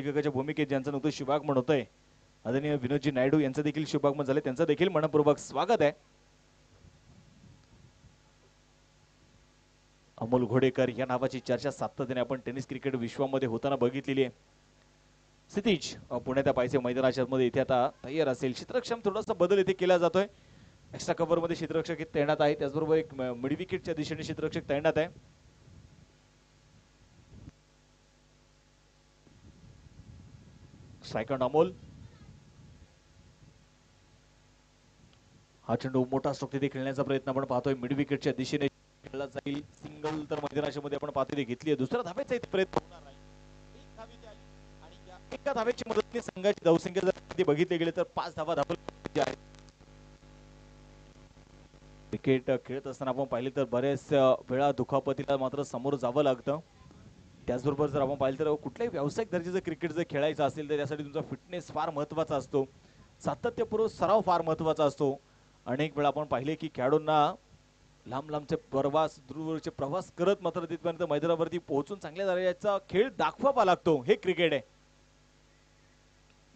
लेखकाच्या भूमिकेत ज्यांचं नुकतं शुभागमन होतंय आदरणीय विनोदजी नायडू यांचं देखील शुभागमन झाले, त्यांचं देखील मनपूर्वक स्वागत आहे. अमोल घोडेकर या नावाची चर्चा सातत्याने आपण टेनिस क्रिकेट विश्वामध्ये होताना बघितलेली आहे. क्षितिज पुण्याच्या पायसे मैदानाच्या मध्ये इथे आता तयार असेल. क्षेत्रक्षम थोडासा बदल इथे केला जातोय. एक्स्ट्रा कव्हर मध्ये क्षेत्ररक्षक तैनात आहे, त्याचबरोबर एक मिड विकेटच्या दिशेने क्षेत्ररक्षक तैनात आहे. सेकंड अमोल, हा चेंडू मोठा स्ट्रोक तिथे खेळण्याचा प्रयत्न आपण पाहतोय. मिड विकेटच्या दिशेने खेळला जाईल. सिंगल तर मैदानाच्या मध्ये आपण पाहतोय घेतली आहे. दुसऱ्या धावेचा इथे प्रयत्न होणार नाही. एक धाव इथे आली आणि या एका धावेच्या मदतीने संघाची धावसंख्या जर बघितले गेले तर 5 धावा धावल्या आहेत. क्रिकेट खेळत असताना आपण पाहिले तर बरेच वेळा दुखापतीला मात्र समोर जावं लागतं. त्याचबरोबर जर आपण पाहिलं तर कुठल्याही व्यावसायिक दर्जाचं क्रिकेट जर खेळायचं असेल तर त्यासाठी तुमचा फिटनेस फार महत्त्वाचा असतो. सातत्यपूर्व सराव फार महत्त्वाचा असतो. अनेक वेळा आपण पाहिले की खेळाडूंना लांब लांबचे दूरवरचे प्रवास करत मात्र तिथपर्यंत मैदानावरती पोहोचून चांगल्या दर्जाचा खेळ दाखवावा लागतो. हे क्रिकेट आहे.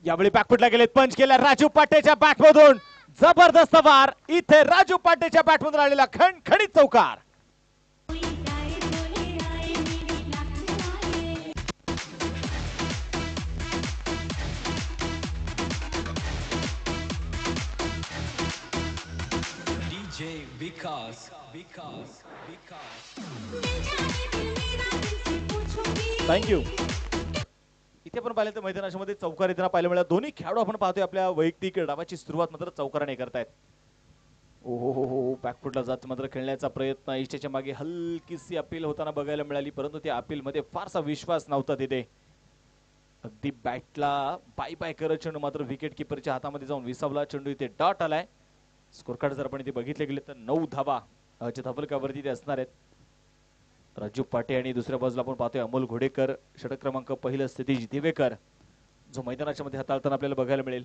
यावेळी बॅकफुटला गेलेत, पंच केला राजू पाटेच्या बॅटमधून. जबरदस्त वार इथे राजू पाटेच्या बॅटमधून आलेला खणखणीत चौकार. थँक्यू. इथे पण पाहिलं तर मैदानाच्या मध्ये चौकार येताना पाहायला मिळाला. दोन्ही खेळाडू आपण पाहतोय आपल्या वैयक्तिक डावाची सुरुवात मात्र चौकाराने करतायत. ओहो हो हो, बॅकफुटला जात मात्र खेळण्याचा प्रयत्न इष्टेच्या मागे हलकीशी अपील होताना बघायला मिळाली, परंतु त्या अपील मध्ये फारसा विश्वास नव्हता तिथे. अगदी बॅटला बाय बाय करत चेंडू मात्र विकेट किपरच्या हातामध्ये जाऊन विसावला. चेंडू इथे डॉट आलाय. स्कोर कार्ड जर आपण इथे बघितले गेले तर 9 धावा धबलकावरती ते असणार आहेत. राजू पाटे आणि दुसऱ्या बाजूला आपण पाहतोय अमोल घोडेकर, षटक क्रमांक पहिला क्षितिज दिवेकर जो मैदानाच्या मध्ये हाताळताना आपल्याला बघायला मिळेल.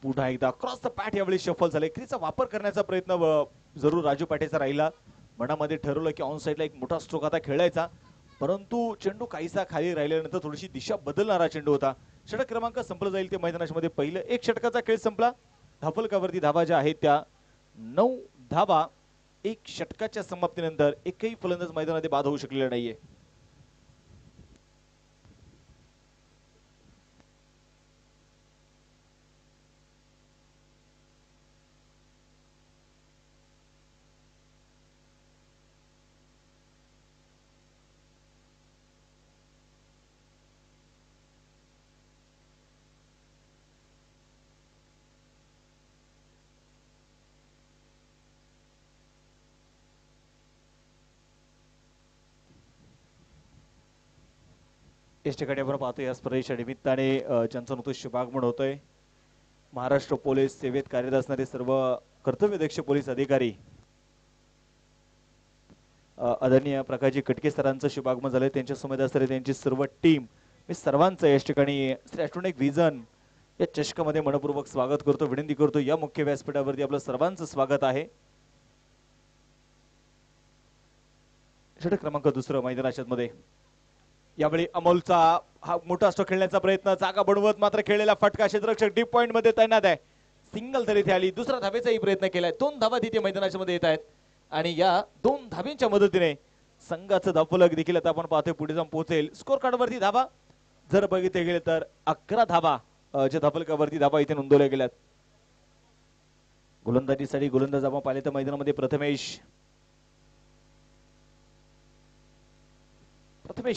पुन्हा एकदा क्रॉस द पॅट यावेळी शफल झाले. क्रीचा वापर करण्याचा प्रयत्न जरूर राजू पाटेचा राहिला. मनामध्ये ठरवलं की ऑन साइडला एक मोठा स्ट्रोक आता खेळायचा, परंतु चेंडू काहीसा खाली राहिल्यानंतर थोडीशी दिशा बदलणारा चेंडू होता. षटक क्रमांक संपला जाईल ते मैदानाच्या मध्ये पहिलं एक षटकाचा खेळ संपला. धाफलकावरती धावा ज्या आहेत त्या 9 धावा. एक षटकाच्या समाप्तीनंतर एकही फलंदाज मैदानामध्ये बाद होऊ शकलेला नाहीये. एसटीकडे आपण पाहतो या स्पर्धेच्या निमित्ताने ज्यांचं नुकतं शुभागमन होतंय महाराष्ट्र पोलीस सेवेत कार्यरत असणारे सर्व कर्तव्यदक्ष पोलीस अधिकारी आदरणीय प्रकाशजी कटके सरांचं शुभागमन झालंय. त्यांच्या समेत असणारे त्यांची सर्व टीम, मी सर्वांचं या ठिकाणी श्री ॲस्ट्रोनॉमिक विजन या चषकामध्ये मनपूर्वक स्वागत करतो, विनंती करतो या मुख्य व्यासपीठावरती आपलं सर्वांचं स्वागत आहे. षटक क्रमांक दुसरं मैदानाच्या मध्ये यावेळी अमोलचा हा मोठा स्ट्रोक खेळण्याचा प्रयत्न, जागा बनवत मात्र खेळलेला फटका. क्षेत्ररक्षक डीप पॉइंट मध्ये तैनात आहे. सिंगल तरी इथे आली. दुसरा धावेचाही प्रयत्न केलाय. 2 धावा तिथे मैदानाच्या मध्ये येत आहेत आणि या 2 धाव्यांच्या मदतीने संघाचं धावफलक देखील आता आपण पाहतोय पुढे जाऊन पोहोचेल. स्कोर कार्ड वरती धावा जर बघितले गेले तर 11 धावा ज्या धावफलकावरती धावा इथे नोंदवल्या गेल्यात. गोलंदाजीसाठी गोलंदाज आपण पाहिले तर मैदानामध्ये प्रथमेश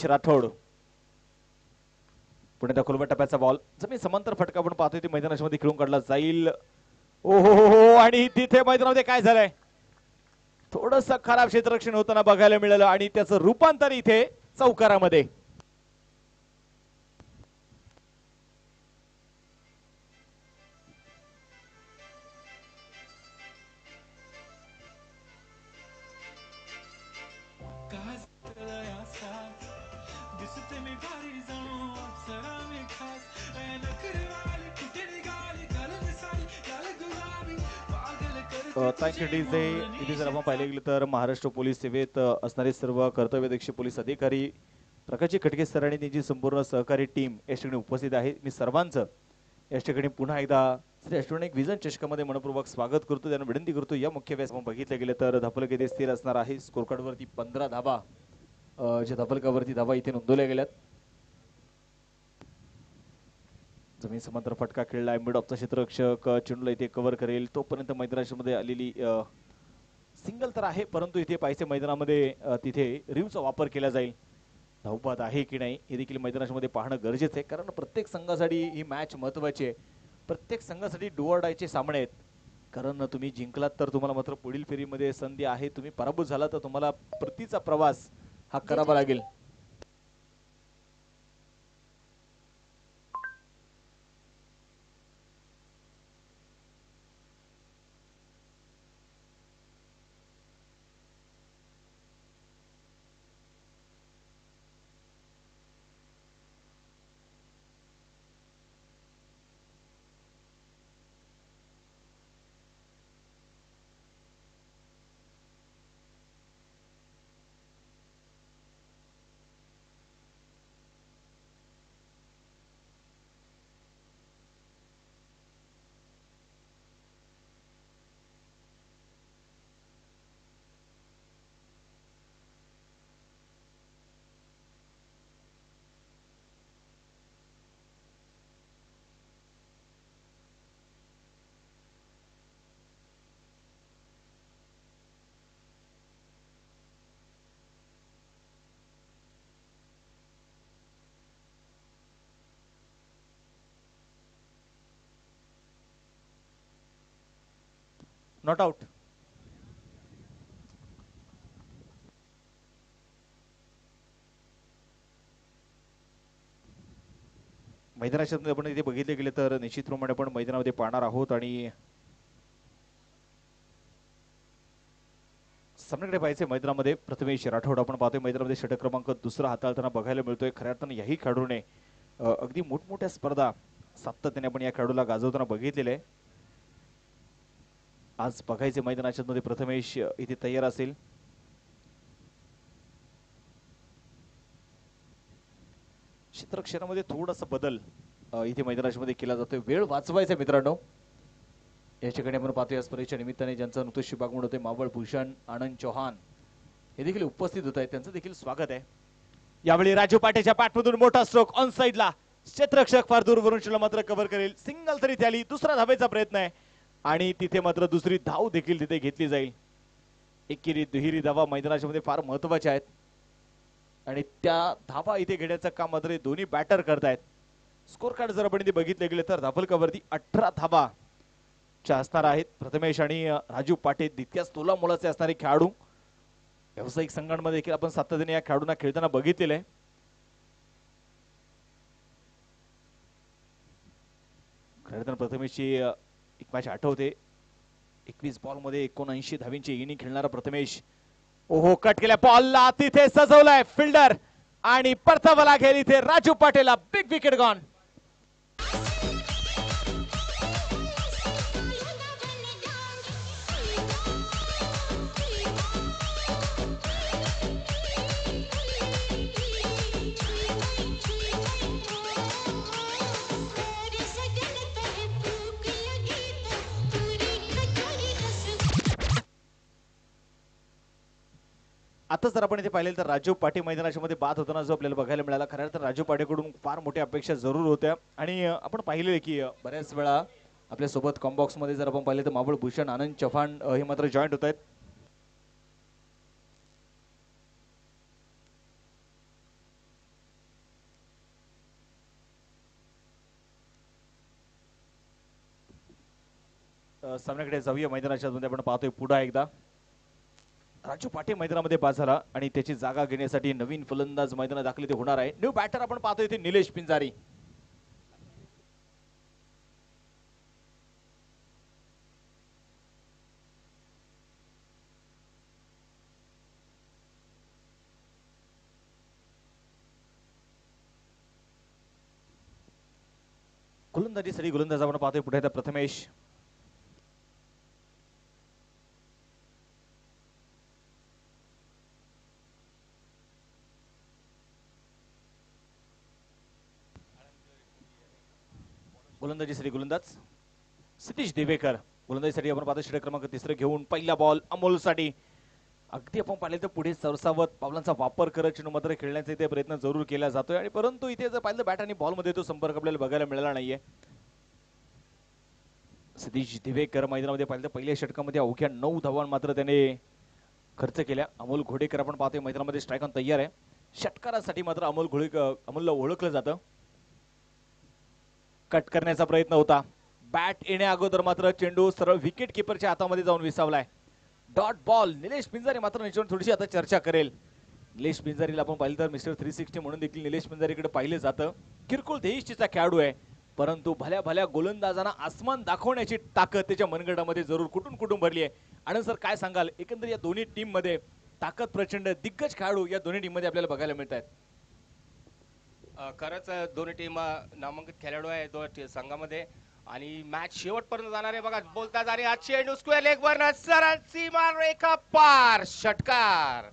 राठोड. पुणे दाखल टप्प्याचा बॉल जमीन समांतर फटका आपण पाहतोय ते मैदानाच्या मध्ये खेळून काढला जाईल. ओहो हो, आणि तिथे मैदानामध्ये काय झालंय, थोडस खराब क्षेत्ररक्षण होताना बघायला मिळालं आणि त्याचं रूपांतर इथे चौकारामध्ये. Thank you DJ. इथे जर आपण पाहिले गेले तर महाराष्ट्र पोलीस सेवेत असणारे सर्व कर्तव्यदक्ष पोलीस अधिकारी प्रकाशजी खटके सर आणि त्यांची संपूर्ण सहकारी टीम या ठिकाणी उपस्थित आहे. मी सर्वांचं या ठिकाणी पुन्हा एकदा श्री अष्टविनायक विजन चषकामध्ये मनपूर्वक स्वागत करतो. त्यांना विनंती करतो या मुख्य व्यास आपण बघितले गेले तर धपलक येथे स्थिर असणार आहे. स्कोर कार्डवरती 15 धाबा ज्या धपलकावरती धाबा इथे नोंदवल्या गेल्यात. जमीन समांतर फटका खेळलाय. मिड ऑफचा क्षेत्ररक्षक चेंडूला इथे कव्हर करेल तोपर्यंत मैदानामध्ये आलेली सिंगल तर आहे, परंतु इथे पाहिजे मैदानामध्ये तिथे रिव्हचा वापर केला जाईल. धावपात आहे की नाही हे देखील मैदानामध्ये पाहणं गरजेचं आहे, कारण प्रत्येक संघासाठी ही मॅच महत्वाची आहे. प्रत्येक संघासाठी डू ऑर डायचे सामने आहेत. कारण तुम्ही जिंकलात तर तुम्हाला मात्र पुढील फेरीमध्ये संधी आहे. तुम्ही पराभूत झाला तर तुम्हाला परतीचा प्रवास हा करावा लागेल. Not out. मैदानाच्या आपण इथे बघितले गेले तर निश्चितप्रमाणे आपण मैदानामध्ये पाहणार आहोत आणि सामन्याकडे पाहायचे मैदानामध्ये प्रथमेश राठोड आपण पाहतोय मैदानामध्ये षटक क्रमांक दुसरा हाताळताना बघायला मिळतोय. खऱ्या अर्थाने याही खेळाडूने अगदी मोठमोठ्या स्पर्धा सातत्याने आपण या खेळाडूला गाजवताना बघितलेले आहे. आज बघायचे मैदानाच्या मध्ये प्रथमेश इथे तयार असेल. क्षेत्ररक्षणामध्ये थोडासा बदल इथे मैदानामध्ये केला जातोय. वेळ वाचवायचा मित्रांनो. या ठिकाणी आपण पाहतोय स्पर्धेच्या निमित्ताने ज्यांचं नुकतेच शुभागमन होते मावळ भूषण आनंद चौहान हे देखील उपस्थित होत आहेत. त्यांचं देखील स्वागत आहे. यावेळी राजू पाटेच्या बॅटमधून मोठा स्ट्रोक ऑन साइडला. क्षेत्ररक्षक फार दूरवरून चेंडू मात्र कव्हर करेल. सिंगल तरी त्याली. दुसरा धावेचा प्रयत्न आहे आणि तिथे मात्र दुसरी धाव देखील तिथे घेतली जाईल. एकेरी दुहेरी धावा मैदानाच्या मध्ये फार महत्वाच्या आहेत आणि त्या धावा इथे घेण्याचं काम मात्र दोन्ही बॅटर करतायत. स्कोर कार्ड जर आपण इथे बघितले गेले तर धापलकावरती 18 धावा असणार आहेत. प्रथमेश आणि राजू पाटे तितक्याच तोला मोलाचे असणारे खेळाडू. व्यावसायिक संघांमध्ये देखील आपण सातत्याने या खेळाडूंना खेळताना बघितलेलं आहे. खरं तर प्रथमेशची एक मॅच आठवते. 21 बॉल मध्ये 79 धावींची इनिंग खेळणारा प्रथमेश. ओहो, कट केल्या बॉलला तिथे सजवलाय फिल्डर आणि परतावा लागेल इथे राजू पाटेला. Big wicket gone. आता जर आपण इथे पाहिले तर राजू पाटे मैदानाच्या मध्ये बाद होताना जो आपल्याला बघायला मिळाला. खरं तर राजू पाटेकडून फार मोठ्या अपेक्षा जरूर होत्या आणि आपण पाहिले की बऱ्याच वेळा आपल्या सोबत कॉम्बॉक्स मध्ये जर आपण पाहिले तर मावळ भूषण आनंद चौहान हे मात्र जॉईंट होत आहेत. सामन्याकडे जाऊया. मैदानाच्या मध्ये आपण पाहतोय पुन्हा एकदा राजू पाटे मैदानामध्ये बाद झाला आणि त्याची जागा घेण्यासाठी नवीन फलंदाज मैदानात दाखल ते होणार आहे. न्यू बॅटर आपण पाहतोय इथे निलेश पिंजारी. गोलंदाजीसाठी गोलंदाज आपण पाहतोय पुढे प्रथमेश. गोलंदाजीसाठी गोलंदाज सतीश दिवेकर. गोलंदाजीसाठी आपण पाहतो षटक क्रमांक 3 घेऊन पहिला बॉल अमोलसाठी. अगदी आपण पाहिलं तर पुढे सरसावत पावलांचा वापर करत चेंडू मात्र खेळण्याचा इथे प्रयत्न जरूर केला जातोय आणि परंतु इथे जर पाहिलं बॅट आणि बॉल मध्ये तो संपर्क आपल्याला बघायला मिळाला नाहीये. सतीश दिवेकर मैदानामध्ये पाहिलं तर पहिल्या षटकामध्ये अवघ्या 9 धावां मात्र त्याने खर्च केल्या. अमोल घोडेकर आपण पाहतोय मैदानामध्ये स्ट्राईक ऑन तयार आहे. षटकारासाठी मात्र अमोलला ओळखलं जातं. कट करण्याचा प्रयत्न होता. बॅट येण्या अगोदर मात्र चेंडू सरळ विकेट किपरच्या हातामध्ये जाऊन विसावलाय. Dot ball. निलेश पिंजारी मात्र निश्चित थोडीशी आता चर्चा करेल. निलेश पिंजारीला आपण पाहिलं तर मिस्टर 360 म्हणून देखील निलेश पिंजारीकडे पाहिलं जातं. किरकोळ देहीष्टीचा खेळाडू आहे परंतु भल्या भल्या गोलंदाजांना आसमान दाखवण्याची ताकद त्याच्या मनगटामध्ये जरूर कुठून भरली आहे. आनंद सर काय सांगाल एकंदर या दोन्ही टीम मध्ये ताकद प्रचंड दिग्गज खेळाडू या दोन्ही टीम मध्ये आपल्याला बघायला मिळत आहेत. खरंच दोन्ही टीम नामांकित खेळाडू आहे दोन संघामध्ये आणि मॅच शेवटपर्यंत जाणार आहे. बघा बोलतात आणि हा चेंडू स्क्वेअर लेग वर सरळ सीमा रेखा पार षटकार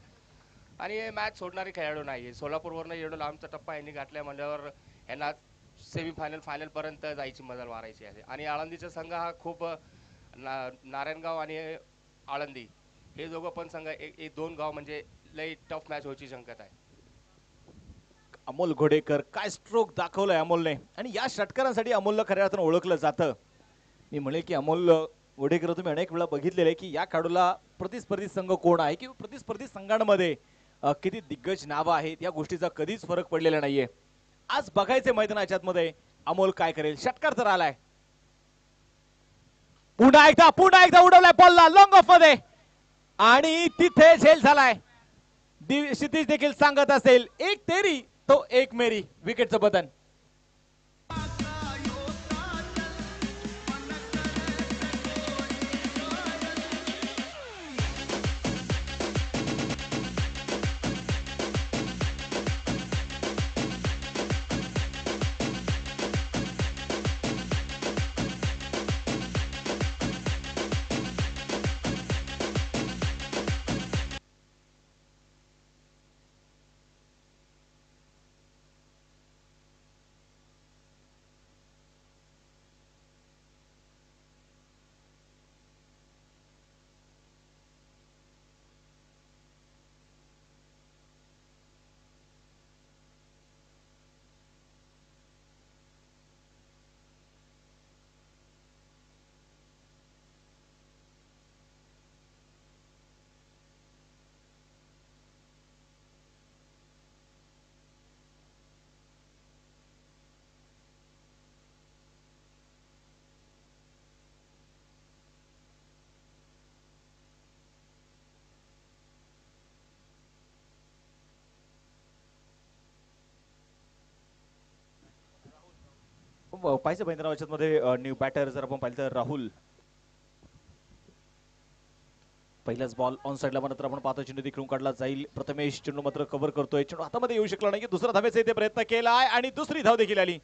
आणि हे मॅच सोडणारे खेळाडू नाहीये. सोलापूरवरनं एवढं लांबचा टप्पा यांनी गाठलाय म्हणल्यावर यांना सेमीफायनल फायनल पर्यंत जायची मजल मारायची आहे. आणि आळंदीचा संघ हा खूप नारायणगाव आणि आळंदी हे दोघं पण संघ एक दोन गाव म्हणजे लई टफ मॅच व्हायची शक्यता आहे. अमोल घोडेकर काय स्ट्रोक दाखवलाय अमोलने आणि या षटकारांसाठी अमोलला खऱ्या अर्थानं ओळखलं जातं. मी म्हणेल की अमोल घोडेकर तुम्ही अनेक वेळा बघितलेलं आहे की या खेळाडूला प्रतिस्पर्धी संघ कोण आहे किंवा प्रतिस्पर्धी संघांमध्ये किती दिग्गज नावं आहेत या गोष्टीचा कधीच फरक पडलेला नाहीये. आज बघायचे मैदानाच्या मध्ये अमोल काय करेल. षटकार तर आलाय. पुन्हा एकदा उडवलाय बॉलला लॉंग ऑफ मध्ये आणि तिथे झेल झालाय. क्षितिज देखील सांगत असेल एक तेरी तो एक मेरी. विकेटचं बदन. पाहिजे मैदानाच्या मध्ये न्यू बॅटर जर आपण पाहिलं तर राहुल. पहिलाच बॉल ऑन साइडला मात्र आपण पाहतो चेंडू तिकडून काढला जाईल. प्रथमेश चेंडू मात्र कव्हर करतोय. चेंडू हातामध्ये येऊ शकला नाही. दुसरा धावेचा इथे प्रयत्न केलाय आणि दुसरी धाव देखील आली.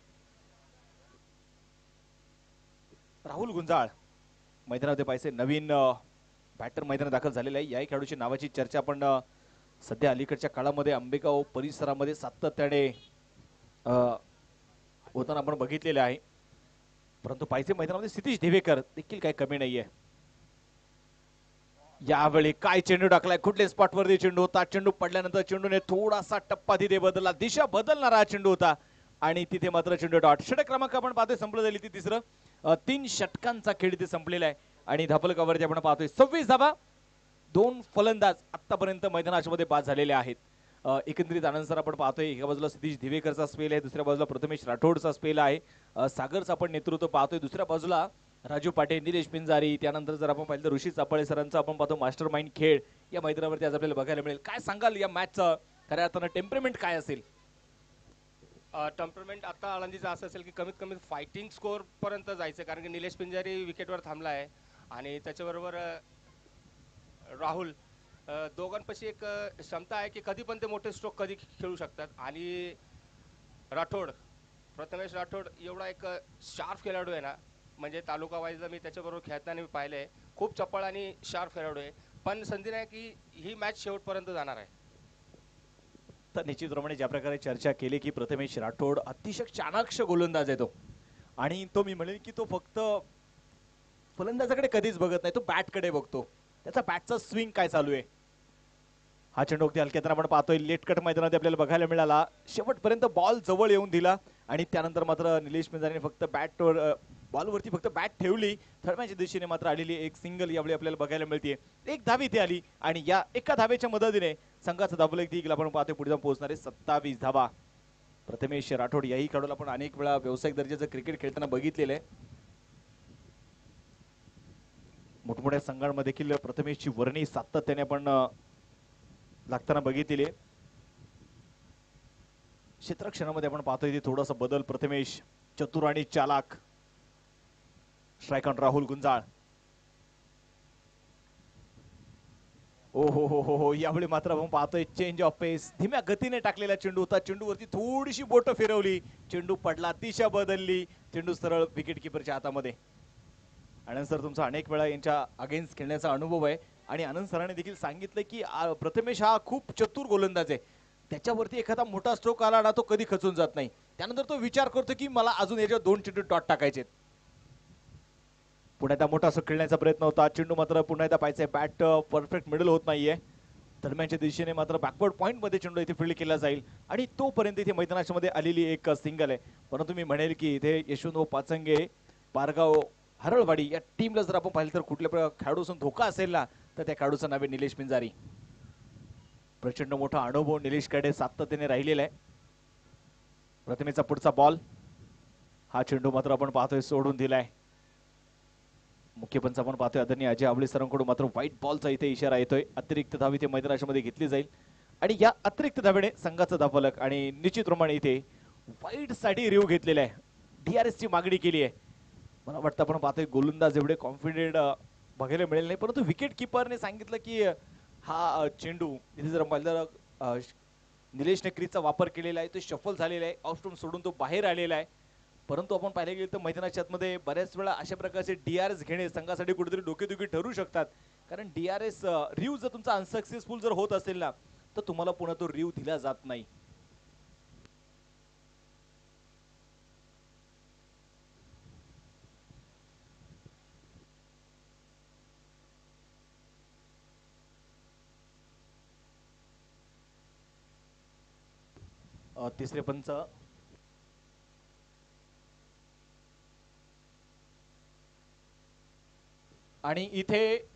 राहुल गुंजाळ मैदानामध्ये पाहिजे नवीन बॅटर मैदानात दाखल झालेला आहे. या खेळाडूची नावाची चर्चा आपण सध्या अलीकडच्या काळामध्ये आंबेगाव परिसरामध्ये सातत्याने होताना आपण बघितलेले आहे. परंतु पाहिजे मैदानामध्ये सतीश दिवेकर देखील काही कमी नाहीये. यावेळी काय चेंडू टाकलाय. कुठले स्पॉट वरती चेंडू होता. चेंडू पडल्यानंतर चेंडूने थोडासा टप्पा तिथे बदलला. दिशा बदलणारा हा चेंडू होता आणि तिथे मात्र चेंडू डॉट. षटक क्रमांक आपण पाहतोय संपलं झाली ती तिसरं. 3 षटकांचा खेळ इथे संपलेला आहे आणि धापलकावरती आपण पाहतोय 26 धावा. 2 फलंदाज आतापर्यंत मैदानाच्या मध्ये बाद झालेले आहेत. एकंदरीत आनंद सर आपण पाहतोय एका बाजूला सतीश दिवेकरचा स्पेल आहे. दुसऱ्या बाजूला प्रथमेश राठोडचा स्पेल आहे. सागरचा आपण नेतृत्व पाहतोय. दुसऱ्या बाजूला राजू पाटील, निलेश पिंजारी. त्यानंतर जर आपण पाहिलं तर ऋषी चापळे सरांचा आपण पाहतो मास्टर माइंड खेळ या मैदानावरती आज आपल्याला बघायला मिळेल. काय सांगाल या मॅचचं खऱ्या अर्थानं टेम्परमेंट काय असेल. टेम्परमेंट आता आळंदीचं असं असेल की कमीत कमी फायटिंग स्कोर पर्यंत जायचं कारण की निलेश पिंजारी विकेटवर थांबला आहे आणि त्याच्याबरोबर राहुल दोघांपाशी एक क्षमता आहे की कधी पण ते मोठे स्ट्रोक कधी खेळू शकतात. आणि राठोड प्रथमेश राठोड एवढा एक शार्प खेळाडू आहे ना म्हणजे तालुका वाईजला मी त्याच्याबरोबर खेळताना मी पाहिलंय. खूप चपळ आणि शार्प खेळाडू आहे. पण संधी नाही की ही मॅच शेवटपर्यंत जाणार आहे. तर निश्चितप्रमाणे ज्या प्रकारे चर्चा केली की प्रथमेश राठोड अतिशय चाणाक्ष गोलंदाज आहे तो आणि तो मी म्हणेल की तो फक्त फलंदाजाकडे कधीच बघत नाही, तो बॅटकडे बघतो. त्याचा बॅटचा स्विंग काय चालू आहे. हा चेंडू अगदी हलक्यात आपण पाहतोय लेट कट मैदानात आपल्याला बघायला मिळाला. शेवटपर्यंत बॉल जवळ येऊन दिला आणि त्यानंतर मात्र निलेश पिंजारीने फक्त बॅटवर बॉलवरती फक्त बॅट ठेवली. थर्डमॅनच्या दिशेने मात्र आलेली एक सिंगल यावेळी आपल्याला बघायला मिळते. एक धाव इथे आली आणि या एका धावेच्या मदतीने संघाचा धावफलक देखील आपण पाहतोय पुढे जाऊन पोहोचणारे 27 धावा. प्रथमेश राठोड याही खेळाडूला आपण अनेक वेळा व्यावसायिक दर्जाचं क्रिकेट खेळताना बघितलेलं आहे. मोठमोठ्या संघांमध्ये देखील प्रथमेशची वर्णी सातत्याने आपण लागताना बघितलेली आहे. क्षेत्रक्षणामध्ये आपण पाहतोय थोडासा बदल. प्रथमेश चतुर आणि चालाक. Strike on Rahul Gunjal. ओ हो यावेळी मात्र आपण पाहतोय चेंज ऑफ पेस. धीम्या गतीने टाकलेला चेंडू होता. चेंडूवरती थोडीशी बोट फिरवली, चेंडू पडला, दिशा बदलली, चेंडू सरळ विकेट किपरच्या हातामध्ये. आनंद सर तुमचा अनेक वेळा यांच्या अगेन्स्ट खेळण्याचा अनुभव आहे आणि आनंद सरांनी देखील सांगितलं की प्रथमेश हा खूप चतुर गोलंदाज आहे. त्याच्यावरती एखादा मोठा स्ट्रोक आला ना तो कधी खचून जात नाही. त्यानंतर तो विचार करतो की मला अजून याच्यावर 2 चेंडू डॉट टाकायचे. पुन्हा एकदा मोठा खेळण्याचा प्रयत्न होता. चेंडू मात्र पुन्हा एकदा पाहिजे बॅट परफेक्ट मिडल होत नाहीये. दरम्यानच्या दिशेने मात्र बॅकवर्ड पॉइंट मध्ये चेंडू इथे फील्ड केला जाईल आणि तोपर्यंत इथे मैदानामध्ये आलेली एक सिंगल आहे. परंतु मी म्हणेल की इथे यशवंत पाचंगे, पारगाव, हरळवाडी या टीमला जर आपण पाहिलं तर कुठल्या खेळाडूसून धोका असेल ना तर त्या खेळाडूचं नाव आहे निलेश पिंजारी. प्रचंड मोठा अनुभव निलेशकडे सातत्याने राहिलेला आहे. प्रथमेचा पुढचा बॉल. हा चेंडू मात्र आपण पाहतोय सोडून दिलाय. मुख्य पंच आपण पाहतोय आदरणीय अजय आवळे सरांकडून मात्र व्हाईट बॉलचा इथे इशारा येतोय. अतिरिक्त धाव इथे मैदानामध्ये घेतली जाईल आणि या अतिरिक्त धावेने संघाचा धावफलक आणि निश्चितप्रमाणे इथे व्हाईट साठी रिव्ह घेतलेला आहे. DRS ची मागणी केली आहे. मला वाटतं आपण पाहतोय गोलंदाज एवढे कॉन्फिडेंट बघायला मिळेल नाही, परंतु विकेट किपरने सांगितलं की हा चेंडू इथे जर पाहिलं निलेशने क्रीजचा वापर केलेला आहे, तो शफल झालेला आहे, ऑफ स्टंप सोडून तो बाहेर आलेला आहे. परंतु आपण पाहिले गेले तर मैदानाच्या आतमध्ये बऱ्याच वेळा अशा प्रकारचे DRS घेणे संघासाठी कुठेतरी डोकेदुखी ठरू शकतात. कारण DRS रिव्ह जर तुमचा अनसक्सेसफुल जर होत असेल ना तर तुम्हाला पुन्हा तो रिव्ह दिला जात नाही. तिसरे पंच आणि इथे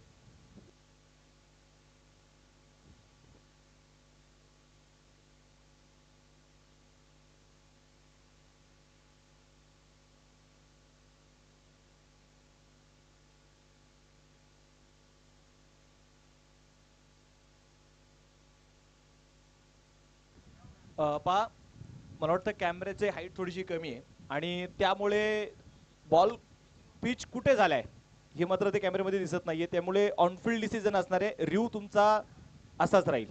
पहा मला वाटतं कॅमेऱ्याचे हाईट थोडीशी कमी आहे आणि त्यामुळे बॉल पिच कुठे झालाय हे मात्र ते कॅमेऱ्यामध्ये दिसत नाहीये. त्यामुळे ऑनफिल्ड डिसिजन असणार आहे. रिव्ह तुमचा असाच राहील.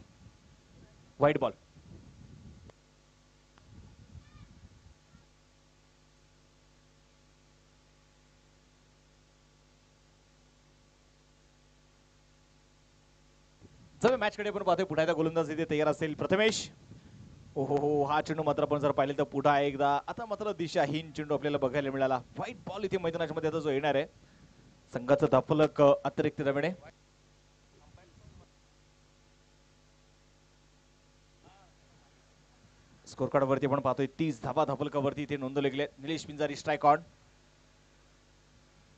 White ball. जर मॅच कडे पण पाहतोय पुन्हा एकदा गोलंदाज इथे तयार असेल प्रथमेश. हो हा चेंडू मात्र आपण जर पाहिले तर पुन्हा एकदा आता मात्र दिशाहीन चेंडू आपल्याला बघायला मिळाला. व्हाईट बॉल इथे मैदानाच्या मध्ये आता जो येणार आहे संघाचा धावफलक अतिरिक्त धावेने. स्कोर कार्ड वरती आपण पाहतोय 30 धावा धावफलकावरती इथे नोंदवले गेले. Nilesh Pinjari strike on.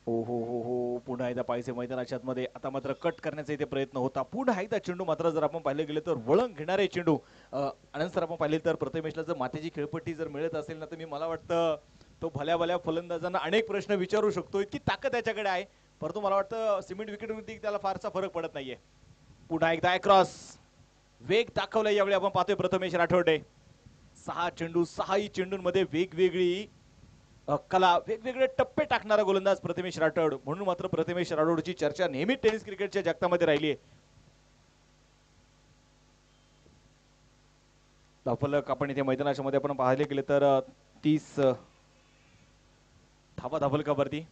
हो पुन्हा एकदा पाहिजे मैदानाच्या मध्ये आता मात्र कट करण्याचा इथे प्रयत्न होता. पुन्हा एकदा चेंडू मात्र जर आपण पाहिले गेले तर वळण घेणारे चेंडू. आनंद सर आपण पाहिले तर प्रथमेशला जर मातेची खेळपट्टी जर मिळत असेल ना तर मी मला वाटतं तो भल्या भल्या फलंदाजांना अनेक प्रश्न विचारू शकतो. इतकी ताकद त्याच्याकडे आहे. परंतु मला वाटतं सिमेंट विकेटवरती त्याला फारसा फरक पडत नाहीये. पुन्हा एकदा क्रॉस. वेग दाखवला यावेळी आपण पाहतोय प्रथमेश राठोडे. 6 चेंडू 6 चेंडूंमध्ये वेगवेगळी कला वेगवेगळे टप्पे टाकणारा गोलंदाज प्रथमेश राठोड. म्हणून मात्र प्रथमेश राठोडची चर्चा नेहमी टेनिस क्रिकेटच्या जगतामध्ये राहिली आहे. धावफलक आपण इथे मैदानाच्या मध्ये आपण पाहिले गेले तर 30 धावा धावफलकावरती.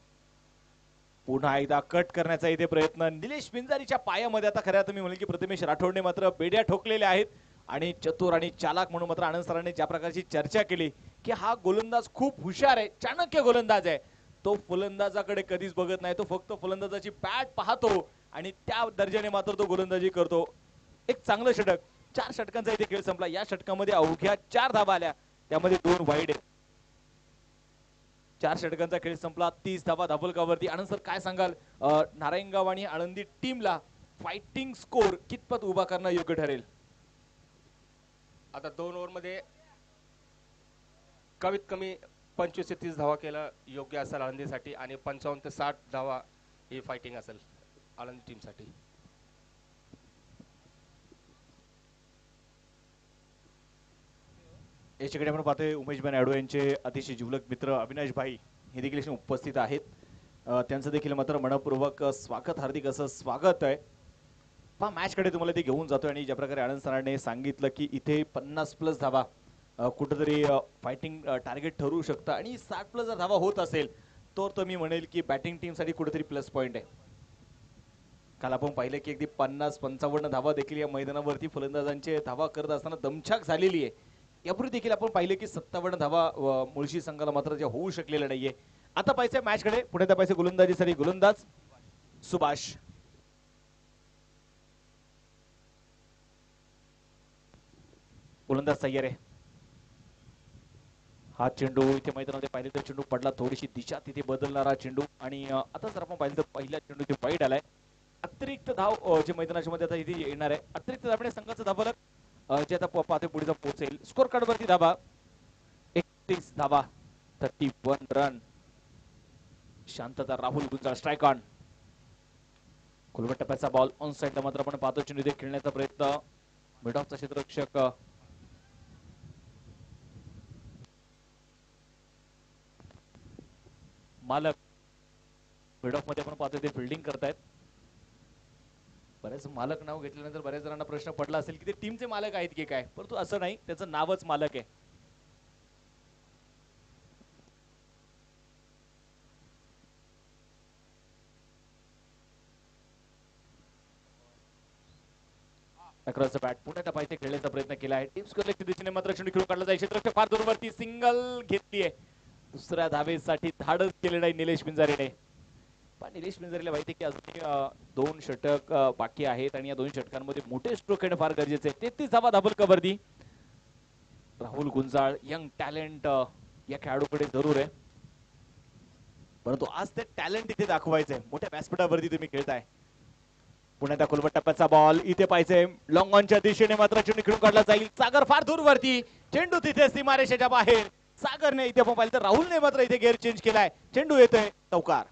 पुन्हा एकदा कट करण्याचा इथे प्रयत्न निलेश पिंजारीच्या पायामध्ये. आता खऱ्या तुम्ही म्हणाल की प्रथमेश राठोडने मात्र बेड्या ठोकलेल्या आहेत आणि चतुर आणि चालाक म्हणून मात्र आनंद सरांनी ज्या प्रकारची चर्चा केली की हा गोलंदाज खूप हुशार आहे, चाणक्य गोलंदाज आहे, तो फलंदाजाकडे कधीच बघत नाही, तो फक्त फलंदाजाची बॅट पाहतो आणि त्या दर्जाने मात्र तो गोलंदाजी करतो. एक चांगलं षटक, 4 षटकांचा इथे खेळ संपला. या षटकामध्ये अवघ्या 4 धावा आल्या, त्यामध्ये 2 वाईड आहेत. 4 षटकांचा खेळ संपला, 30 धावा धाबलकावरती. आनंद सर काय सांगाल, नारायणगाव आणि आळंदी टीमला फायटिंग स्कोर कितपत उभा करणं योग्य ठरेल? आता 2 ओव्हरमध्ये कमीत कमी 25 ते 30 धावा केलं योग्य असेल आळंदीसाठी आणि 55 ते 60 धावा ही फायटिंग असेल आळंदी टीमसाठी. याच्याकडे आपण पाहतोय उमेश नायडू यांचे अतिशय जिवलग मित्र अविनाश भाई हे देखील इथे उपस्थित आहेत. त्यांचं देखील मात्र मनपूर्वक स्वागत, हार्दिक असं स्वागत आहे. पहा मॅच कडे तुम्हाला ते घेऊन जातोय आणि ज्या प्रकारे आनंद सरांनी सांगितलं की इथे 50+ धावा कुठेतरी फायटिंग टार्गेट ठरू शकतं आणि 60+ जर धावा होत असेल तर मी म्हणेल की बॅटिंग टीम साठी कुठेतरी प्लस पॉइंट आहे. काल आपण पाहिलं की अगदी 50-55 धावा देखील या मैदानावरती फलंदाजांचे धावा करत असताना दमछाक झालेली आहे. यापूर्वी देखील आपण पाहिलं की 57 धावा मुळशी संघाला मात्र जे होऊ शकलेलं नाहीये. आता पाहिजे मॅच कडे, पुढे त्या पाहिजे गोलंदाजीसाठी गोलंदाज सुभाष. गोलंदाज तयार आहे. हा चेंडू इथे मैदानामध्ये पाहिले तर चेंडू पडला, थोडीशी दिशा तिथे बदलणारा चेंडू आणि आता जर आपण पाहिलं तर पहिला चेंडू इथे वाईड आलाय. अतिरिक्त धाव जे मैदानाच्या मध्ये आता इथे येणार आहे. अतिरिक्त धावणे संघाचं धावफलक जे आता पाहतोय पुढे जाऊन पोहोचेल. स्कोर कार्ड वरती धावा 31 धावा, 31 रन. शांतता, राहुल गुंजाळ स्ट्राईक ऑन. खुलवट टप्प्याचा बॉल ऑन साइडला मात्र आपण पाहतो चेंडू इथे खेळण्याचा प्रयत्न. मिड ऑफचा क्षेत्ररक्षक मालक मिड ऑफ मध्ये आपण पाहतोय ते फिल्डिंग करतायत. बरेच मालक नाव घेतल्यानंतर बऱ्याच जणांना प्रश्न पडला असेल की ते टीमचे मालक आहेत की काय, परंतु असं नाही, त्याचं नावच मालक आहे. अकराचा बॅट पुण्यात पाहिजे खेळण्याचा प्रयत्न केला आहे. टीम स्कोअरच्या दिशेने मात्र चेंडू खेळून काढला जाईल. क्षेत्ररक्षक फार दूरवरती सिंगल घेतली आहे. दुसऱ्या धावेसाठी धाडस केलेलं आहे निलेश पिंजारेने. पण निलेश पिंजारेला माहिती की अजून 2 षटक बाकी आहेत आणि या 2 षटकांमध्ये मोठे स्ट्रोक येणं फार गरजेचे आहे. 33 धावा धाबलकावरती. राहुल गुंजाळ यंग टॅलेंट या खेळाडूकडे जरूर आहे, परंतु आज ते टॅलेंट इथे दाखवायचंय. मोठ्या व्यासपीठावरती तुम्ही खेळताय. पुण्याच्या खुलवट टप्प्याचा बॉल इथे पाहिजे लॉंग ऑनच्या दिशेने मात्र चेंडू खेळून काढला जाईल. सागर फार दूरवरती, चेंडू तिथे सीमारेषेच्या बाहेर. सागरने इथे आपण पाहिलं तर राहुलने मात्र इथे गेअर चेंज केलाय. चेंडू येतोय चौकार.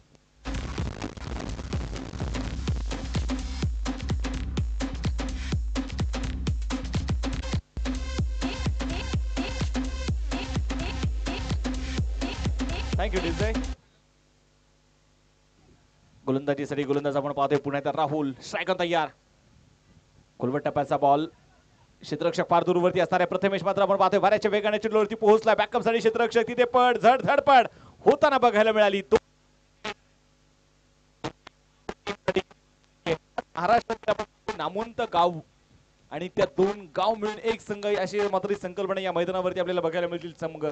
थँक्यू डिझाय. गोलंदाजीसाठी गोलंदाज आपण पाहतोय पुण्याचा राहुल. स्ट्रायकर तयार. खुलवट टप्प्याचा बॉल, क्षेत्ररक्षक फार दूरवरती असणारे प्रथमेश मात्र आपण पाहतोय बऱ्याचशा वेगाने चेंडूवरती पोहोचला. बॅकअप साठी क्षेत्ररक्षक तिथे पड झड धडपड होताना बघायला मिळाली. महाराष्ट्रात नामवंत गाव आणि त्या 2 गाव मिळून एक संघ अशी मात्र संकल्पना या मैदानावरती आपल्याला बघायला मिळतील. संघ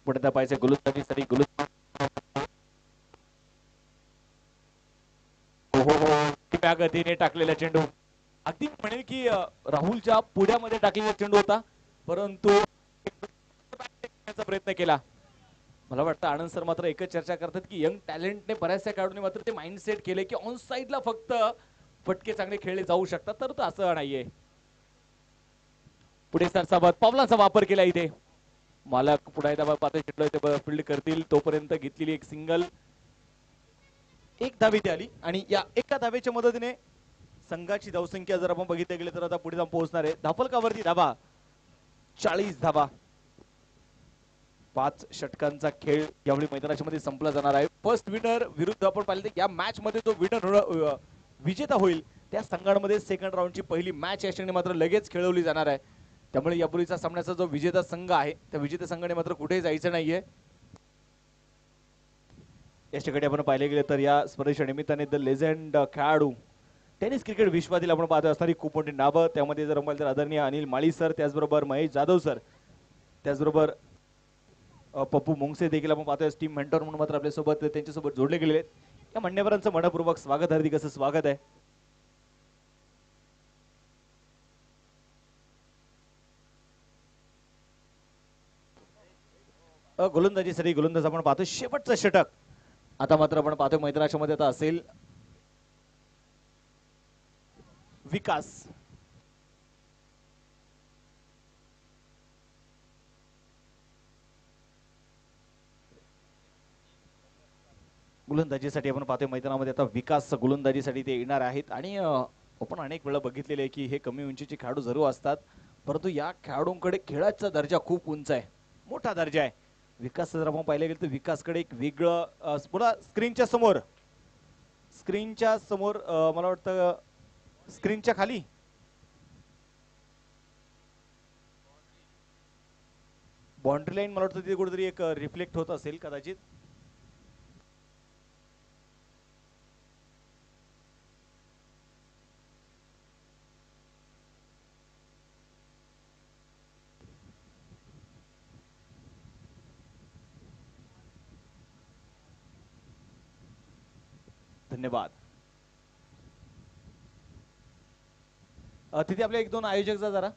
पुढे पाहिजे गोलंदाजीसाठी गोलंदाज गतीने टाकलेला चेंडू, अगदी म्हणेल की राहुलच्या पुढ्यामध्ये टाकलेला चेंडू होता, परंतु प्रयत्न केला. मला वाटतं आनंद सर मात्र एकच चर्चा करतात की यंग टॅलेंटने बऱ्याचशा खेळाडूंनी मात्र ते माइंडसेट केले की ऑन साइडला फक्त फटके चांगले खेळले जाऊ शकतात, तर तो असं नाहीये. पुढे सरसावत पावलांचा वापर केला इथे. मालक पुढे पाहता फील्ड करतील तोपर्यंत घेतलेली एक सिंगल, एक धाव इथे आली आणि या एका धावेच्या मदतीने संघाची धावसंख्या जर आपण बघितली गेली तर आता पुढे जाऊन पोहोचणार आहे. धावफलकावरती धावा 40 धावा. 5 षटकांचा खेळ यावेळी मैदानाच्या मध्ये संपला जाणार आहे. फर्स्ट विनर विरुद्ध आपण पाहिले या मॅच मध्ये जो विनर विजेता होईल त्या संघांमध्ये सेकंड राऊंडची पहिली मॅच या क्षणी मात्र लगेच खेळवली जाणार आहे. त्यामुळे यापूर्वीचा सामन्याचा जो विजेता संघ आहे त्या विजेता संघाने मात्र कुठेही जायचं नाहीये. याच्या ठिकाणी आपण पाहिले गेले तर या स्पर्धेच्या निमित्ताने द लेजंड खेळाडू टेनिस क्रिकेट विश्वातील आपण पाहतो असणारी खूप मोठी नावं, त्यामध्ये जर रमाल तर आदरणीय अनिल माळी सर, त्याचबरोबर महेश जाधव सर, त्याचबरोबर पप्पू मोंगसे देखील आपण पाहतोय टीम मेंटॉर म्हणून मात्र आपल्यासोबत त्यांच्यासोबत जोडले गेलेले आहेत. या मान्यवरांचं मनपूर्वक स्वागत, हार्दिक असं स्वागत आहे. गोलंदाजीसाठी गोलंदाज आपण पाहतोय शेवटचं षटक आता मात्र आपण पाहतोय मैदानाच्या मध्ये आता असेल विकास. गोलंदाजीसाठी आपण पाहतोय मैदानामध्ये आता विकास गोलंदाजीसाठी ते येणार आहेत आणि आपण अनेक वेळा बघितलेले आहे की हे कमी उंचीचे खेळाडू जरूर असतात, परंतु या खेळाडूंकडे खेळाचा दर्जा खूप उंच आहे, मोठा दर्जा आहे. विकास जर आपण पाहिलं गेलं तर विकासकडे एक वेगळं पुन्हा स्क्रीनच्या समोर मला वाटतं स्क्रीनच्या खाली बाउंड्री लाईन मला वाटतं तिथे कुठेतरी एक रिफ्लेक्ट होत असेल कदाचित. धन्यवाद. तिथे आपले एक दोन आयोजक जा जरा.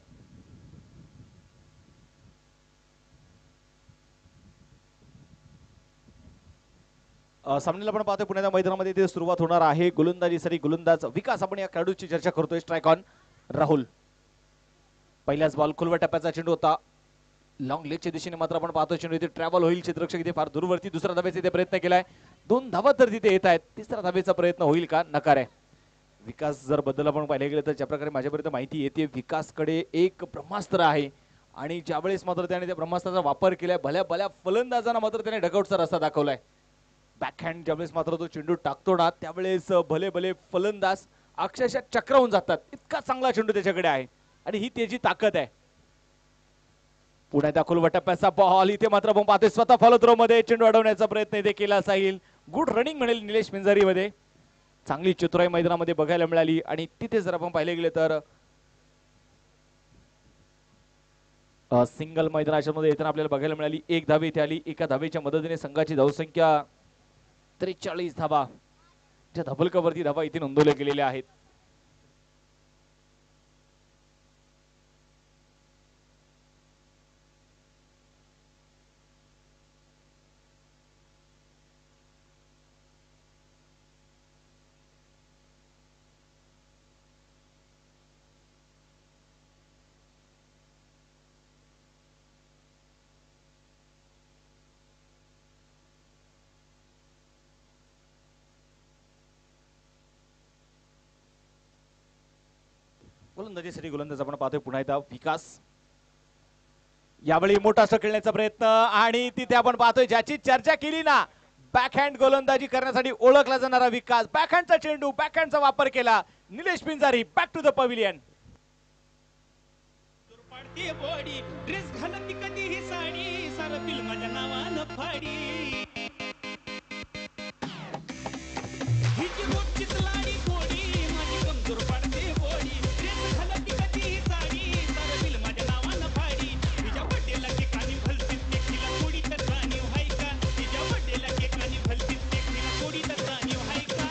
सामन्याला आपण पाहतोय पुण्याच्या मैदानामध्ये ते सुरुवात होणार आहे. गोलंदाजीसाठी गोलंदाज विकास, आपण या खेळाडूची चर्चा करतोय. Strike on Rahul. पहिल्याच बॉल खुलवा टप्प्याचा चेंडू होता, लॉंग लेगच्या दिशेने मात्र आपण पाहतोय चेंडू इथे ट्रॅव्हल होईल. क्षेत्ररक्षक इथे फार दूरवरती दुसऱ्या धाब्याचा इथे प्रयत्न केलाय, 2 धावा तर तिथे येत आहेत. तिसऱ्या धाब्याचा प्रयत्न होईल का? नकार आहे. विकास जर बद्दल आपण पाहिले गेले तर ज्या प्रकारे माझ्यापर्यंत माहिती येते विकासकडे एक ब्रह्मास्त्र आहे आणि ज्यावेळेस मात्र त्याने त्या ब्रह्मास्त्राचा वापर केलाय भल्या भल्या फलंदाजांना मात्र त्याने डगआउटचा रस्ता दाखवलाय. बॅकहँड ज्यावेळेस मात्र तो चेंडू टाकतो ना त्यावेळेस भले भले फलंदाज अक्षरशः चक्रावून जातात, इतका चांगला चेंडू त्याच्याकडे आहे आणि ही त्याची ताकद आहे. पुण्यात दाखल टप्प्याचा बॉल इथे मात्र आपण पाहतोय स्वतः फॉलो थ्रो मध्ये चेंडू अडवण्याचा प्रयत्न इथे केला जाईल. गुड रनिंग म्हणेल निलेश पिंजारी मध्ये, चांगली चतुराई मैदानामध्ये बघायला मिळाली. आणि तिथे जर आपण पाहिले गेले तर सिंगल मैदानाच्या मध्ये येताना आपल्याला बघायला मिळाली 1 धावे इथे आली. एका धावेच्या मदतीने संघाची धावसंख्या 43 धावा, ज्या धबलकावरती धावा इथे नोंदवल्या गेलेल्या आहेत. गोलंदाजीसाठी गोलंदाज आपण पाहतोय पुन्हा एकदा विकास. यावेळी मोठा असं खेळण्याचा प्रयत्न आणि तिथे आपण पाहतोय ज्याची चर्चा केली ना, बॅकहँड गोलंदाजी करण्यासाठी ओळखला जाणारा विकास. बॅकहँडचा चेंडू, बॅकहँडचा वापर केला. Nilesh Pinjari back to the pavilion. Body dress घालती कधी ही साडी, सारं फिल्म माझ्या नावानं फाडी. हिची रोजचीच लाडी गोडी, माझी कमजोर पाडते बॉडी. ड्रेस घालती कधी ही साडी, सारं फिल्म माझ्या नावानं फाडी. तिच्या बड्डेला केक आणि भलतीच केक, तिला थोडी तर जाणीव हाय का? तिच्या बड्डेला केक आणि भलतीच केक, तिला थोडी तर जाणीव हाय का?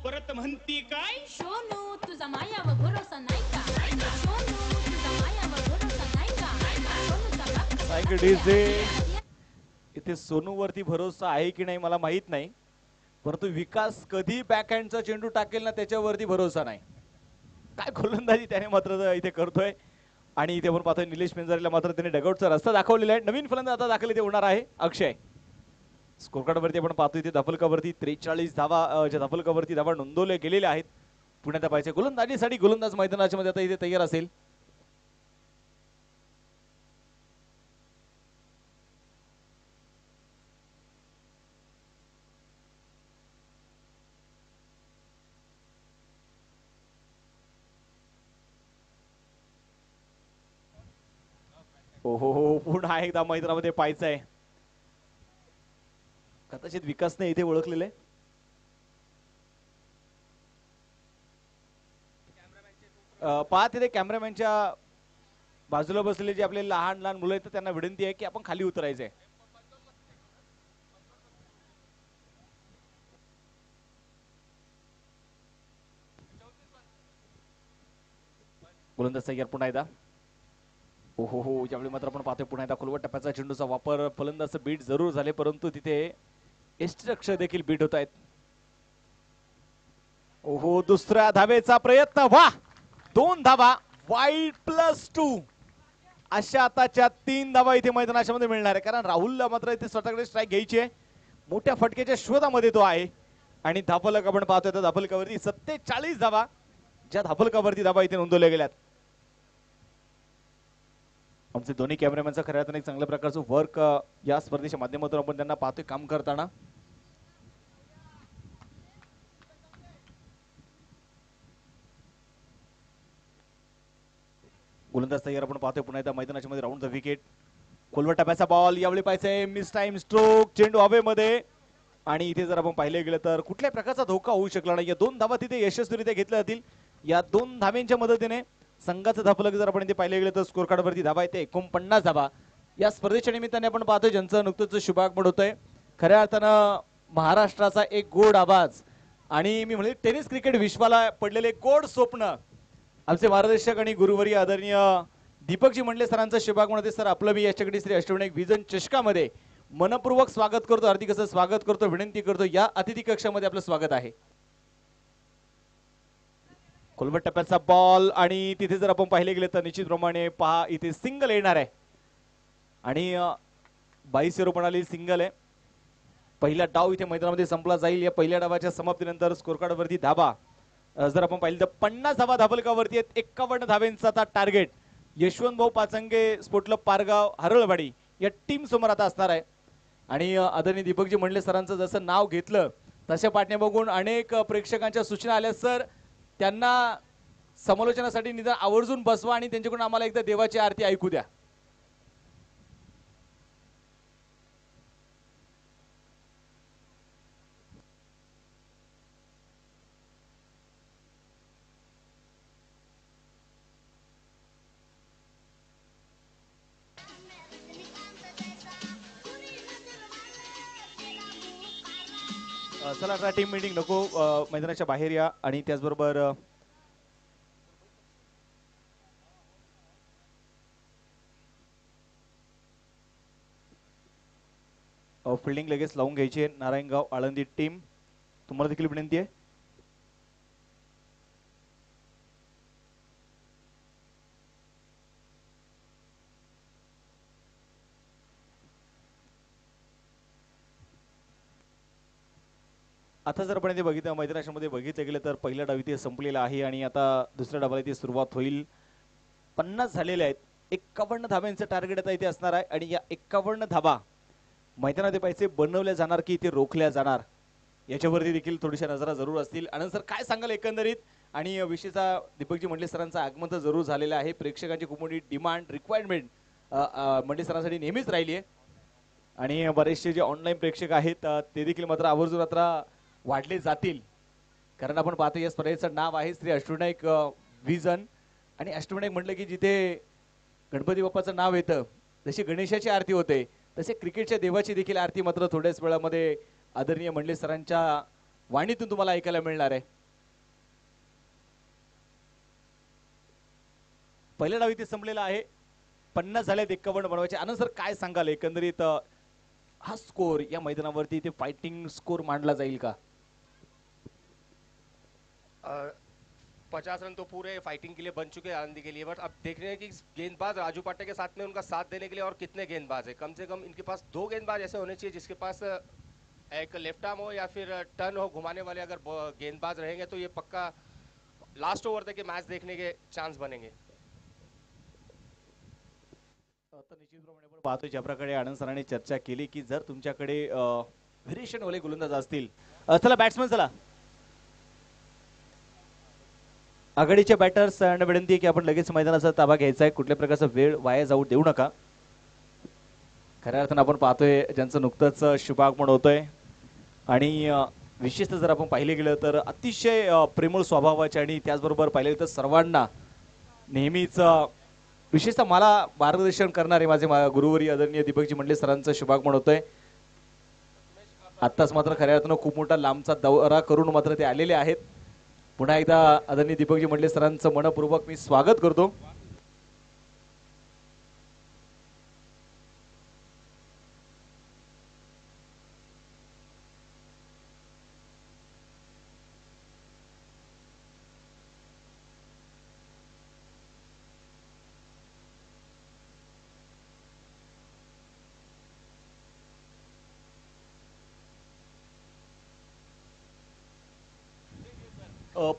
परत म्हणती काय? सोनू तुझा मायावर भरोसा नाही का? सोनू तुझा मायावर भरोसा नाही का? सोनूचा बाप डीजे इथे सोनू वरती भरोसा आहे की नाही मला माहित नाही, परंतु विकास कधी बॅकहँडचा चेंडू टाकेल ना त्याच्यावरती भरोसा नाही. काय गोलंदाजी त्याने मात्र इथे करतोय. आणि इथे आपण पाहतोय निलेश पिंजारीला मात्र त्याने डगआउटचा रस्ता दाखवलेला आहे. नवीन फलंदाज आता दाखल इथे होणार आहे अक्षय. स्कोर कार्ड वरती आपण पाहतोय इथे धफलकावरती 43 धावा, ज्या धफलकावरती धावा नोंदवल्या गेलेल्या आहेत. पुण्यात पाहिजे गोलंदाजीसाठी गोलंदाज मैदानाच्या मध्ये आता इथे तयार असेल. हो पुन्हा एकदा मैदानामध्ये पाहायचं आहे. कदाचित विकासने इथे ओळखलेले. पहा तिथे कॅमेरामॅनच्या बाजूला बसलेले जे आपले लहान लहान मुलं आहेत त्यांना विनंती आहे की आपण खाली उतरायचंय. गोलंदाज तयार पुन्हा एकदा. हो यावेळी मात्र आपण पाहतोय पुन्हा एकदा खोलवर टप्प्याचा चेंडूचा वापर. फलंदाज बीट जरूर झाले परंतु तिथे यष्टिरक्षक देखील बीट होत आहेत. ओहो दुसऱ्या धावेचा प्रयत्न. वा 2 धावा वाईड +2 अशा आताच्या 3 धावा इथे मैदानाच्या मध्ये मिळणार आहे कारण राहुलला मात्र इथे स्वतःकडे स्ट्राईक घ्यायची आहे. मोठ्या फटक्याच्या शोधामध्ये तो आहे आणि धाफलक आपण पाहतोय त्या धाफलकावरती 47 धावा ज्या धाफलकावरती धावा इथे नोंदवल्या गेल्यात. आमचे दोन्ही कॅमेरामॅनचं खऱ्या अर्थाने एक चांगल्या प्रकारचं वर्क या स्पर्धेच्या माध्यमातून आपण त्यांना पाहतोय काम करताना. गोलंदाज तयार आपण पाहतोय पुन्हा एकदा मैदानाच्या मध्ये. Round the wicket. खोलवर टप्प्याचा बॉल यावेळी पाहिजे मिस टाइम स्ट्रोक. चेंडू हवेमध्ये आणि इथे जर आपण पाहिले गेलं तर कुठल्याही प्रकारचा धोका होऊ शकला नाही. या 2 धावा तिथे यशस्वीरित्या घेतल्या जातील. या 2 धाव्यांच्या मदतीने संघाचं धाफलक जर आपण इथे पाहिले गेलं तर स्कोर कार्ड वरती धावा येते 49 धावा. या स्पर्धेच्या निमित्ताने आपण पाहतोय ज्यांचं नुकतंच शुभागमन होतंय. खऱ्या अर्थानं महाराष्ट्राचा एक गोड आवाज आणि मी म्हणले टेनिस क्रिकेट विश्वाला पडलेले गोड स्वप्न आमचे मार्गदर्शक आणि गुरुवर्य आदरणीय दीपकजी मंडले सरांचं शुभागमन होते. सर आपलं मी याच्याकडे श्री अष्टविनायक विजन चषकामध्ये मनपूर्वक स्वागत करतो. हार्दिक असं स्वागत करतो. विनंती करतो या अतिथी कक्षामध्ये आपलं स्वागत आहे. खोलवर टप्प्याचा बॉल आणि तिथे जर आपण पाहिले गेले तर निश्चितप्रमाणे पहा इथे सिंगल येणार आहे आणि 22 रन आलेली सिंगल आहे. पहिला डाव इथे मैदानामध्ये संपला जाईल. या पहिल्या डावाच्या समाप्तीनंतर स्कोर कार्ड वरती धावा जर आपण पाहिलं तर 50 धावा धाबलकावरती आहेत. 51 धावेंचा आता टार्गेट यशवंत भाऊ पाचंगे स्पोर्ट क्लब पारगाव हरळवाडी या टीम समोर आता असणार आहे. आणि आदरणीय दीपकजी मंडले सरांचं जसं नाव घेतलं तशा पाठण्या बघून अनेक प्रेक्षकांच्या सूचना आल्या. सर त्यांना समालोचनासाठी निदान आवर्जून बसवा आणि त्यांच्याकडून आम्हाला एकदा देवाची आरती ऐकू द्या. चला आता टीम मीटिंग नको मैदानाच्या बाहेर या आणि त्याचबरोबर फिल्डिंग लगेच लावून घ्यायची आहे. नारायणगाव आळंदी टीम तुम्हाला देखील विनंती आहे. आता जर आपण इथे बघितलं मैदानामध्ये बघितलं गेलं तर पहिला डाव इथे संपलेला आहे आणि आता दुसऱ्या डावाला इथे सुरुवात होईल. 50 झालेले आहेत. 51 धाब्यांचं टार्गेट आता इथे असणार आहे आणि या 51 धाबा मैदानात पैसे बनवल्या जाणार की इथे रोखल्या जाणार याच्यावरती देखील थोडीशा नजरा जरूर असतील. आनंद सर काय सांगाल एकंदरीत आणि विशेषतः दीपकजी मंडले सरांचं आगमन तर जरूर झालेलं आहे. प्रेक्षकांची खूप मोठी डिमांड रिक्वायरमेंट मंडले सरांसाठी नेहमीच राहिली आहे आणि बरेचसे जे ऑनलाईन प्रेक्षक आहेत ते देखील मात्र आवर्जून आता वाढले जातील कारण आपण पाहतो या स्पर्धेचं नाव आहे श्री अष्टविनायक विजन आणि अष्टविनायक म्हटलं की जिथे गणपती बाप्पाचं नाव येतं जशी गणेशाची आरती होते तसे क्रिकेटच्या देवाची देखील आरती मात्र थोड्याच वेळामध्ये आदरणीय मंडले सरांच्या वाणीतून तुम्हाला ऐकायला मिळणार आहे. पहिल्या डाव इथे संपलेला आहे. 50 झालेत 51 बनवायचे. आनंद सर काय सांगाल एकंदरीत हा स्कोर या मैदानावरती इथे फाइटिंग स्कोर मांडला जाईल का? 50 रन तो पूरे फाइटिंग के लिए बन चुके हैं आनंदी के लिए. बट अब देखने हैं कि गेंदबाज राजू पाटे के साथ में उनका साथ देने के लिए और कितने गेंदबाज है. कम से कम इनके पास 2 गेंदबाज ऐसे होने चाहिए जिसके पास एक लेफ्ट आर्म हो या फिर टर्न हो घुमाने वाले. अगर गेंदबाज रहेंगे तो ये पक्का लास्ट ओवर तक के मैच देखने के चांस बनेंगे. आता निश्चितप्रमाणे आपण पाहतो ज्या प्रकारे आनंद सरांनी चर्चा केली की जर तुमच्याकडे व्हेरिएशन वाले गोलंदाज असतील चला बॅट्समन चला आघाडीच्या बॅटर्स विनंती आहे की आपण लगेच मैदानाचा ताबा घ्यायचा आहे. कुठल्या प्रकारचा वेळ वाया जाऊ देऊ नका. खऱ्या अर्थानं आपण पाहतोय ज्यांचं नुकतंच शुभागमन होतंय आणि विशेषतः जर आपण पाहिले गेलं तर अतिशय प्रेमळ स्वभावाचे आणि त्याचबरोबर पाहिले तर सर्वांना नेहमीच विशेषतः मला मार्गदर्शन करणारे माझे गुरुवरी आदरणीय दीपकजी मंडले सरांचं शुभागमन होतंय. आत्ताच मात्र खऱ्या अर्थानं खूप मोठा लांबचा दौरा करून मात्र ते आलेले आहेत. पुन्हा एकदा आदरणीय दीपकजी मंडले सरांचं मनपूर्वक मी स्वागत करतो.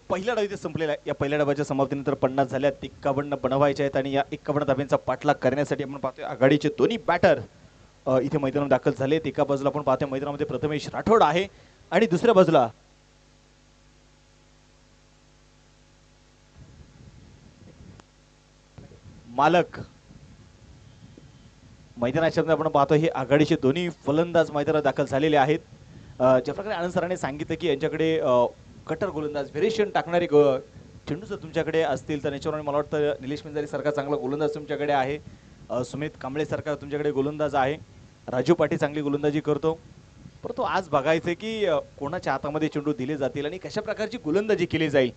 पहिला डाव इथे संपलेला आहे. या पहिल्या डावाच्या समाप्तीनंतर 50 झाल्यात, 51 बनवायचे आहेत आणि या 51 धाब्यांचा पाठलाग करण्यासाठी आपण पाहतोय आघाडीचे दोन्ही बॅटर इथे मैदानात दाखल झालेत. एका बाजूला आपण पाहतोय मैदानामध्ये प्रथमेश राठोड आहे आणि दुसऱ्या बाजूला मालक. मैदानाच्या आपण पाहतोय हे आघाडीचे दोन्ही फलंदाज मैदानात दाखल झालेले आहेत. ज्या प्रकारे आनंद सरांनी सांगितलं की यांच्याकडे कटर गोलंदाज व्हेरिएशन टाकणारे चेंडू जर तुमच्याकडे असतील तर याच्यावर मला वाटतं निलेश मिंजारी सारखा चांगला गोलंदाज तुमच्याकडे आहे. सुमित कांबळे सारखा तुमच्याकडे गोलंदाज आहे. राजू पाटील चांगली गोलंदाजी करतो. परंतु आज बघायचं की कोणाच्या हातामध्ये चेंडू दिले जातील आणि कशा प्रकारची गोलंदाजी केली जाईल.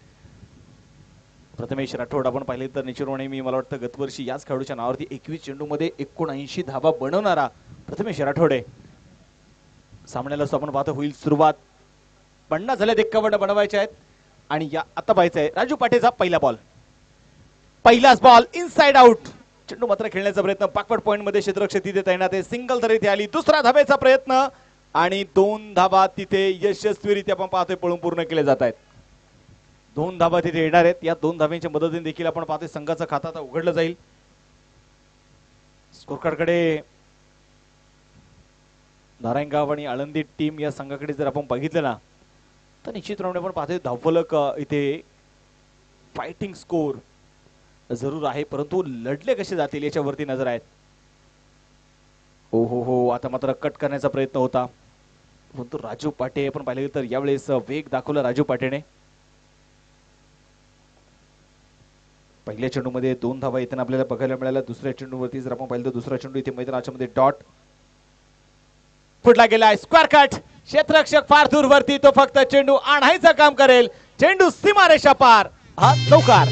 प्रथमेश राठोड आपण पाहिले तर निश्चितपणे मी मला वाटतं गतवर्षी याच खेळाडूच्या नावावरती 21 चेंडूमध्ये 79 धावा बनवणारा प्रथमेश राठोड आहे. सामन्याला आपण पाहतो होईल सुरुवात. 50 झाल्यात, 51 बनवायचे आहेत आणि या आता पाहायचं आहे राजू पाटेचा पहिला बॉल. पहिलाच बॉल इनसाइड आउट. चेंडू मात्र खेळण्याचा प्रयत्न बॅकवर्ड पॉइंट मध्ये क्षेत्ररक्षक तिथे तैनात आहे. सिंगल तरी इथे आली. दुसरा धाब्याचा प्रयत्न आणि 2 धाबा तिथे यशस्वीरित्या आपण पाहतोय पळून पूर्ण केले जात आहेत. 2 धाबा तिथे येणार आहेत. या 2 धाब्यांच्या मदतीने देखील आपण पाहतोय संघाचा खाता आता उघडलं जाईल. स्कोरकार्डकडे नारायणगाव आणि आळंदी टीम या संघाकडे जर आपण बघितलं ना तर निश्चितपणे आपण पाहतोय धावफलक इथे फायटिंग स्कोर जरूर आहे, परंतु लढले कसे जातील याच्यावरती नजर आहेत. हो आता मात्र कट करण्याचा प्रयत्न होता, परंतु राजू पाटे आपण पाहिले तर यावेळेस वेग दाखवला राजू पाटेने. पहिल्या चेंडूमध्ये 2 धावा येताना आपल्याला बघायला मिळाल्या. दुसऱ्या चेंडूवरती जर आपण पाहिलं तर दुसरा चेंडू इथे मैदानाच्या मध्ये डॉट फुटला गेलाय. Square cut. क्षेत्ररक्षक फार दूरवरती, तो फक्त चेंडू आणायचं काम करेल. चेंडू सीमारेषा पार. हा चौकार.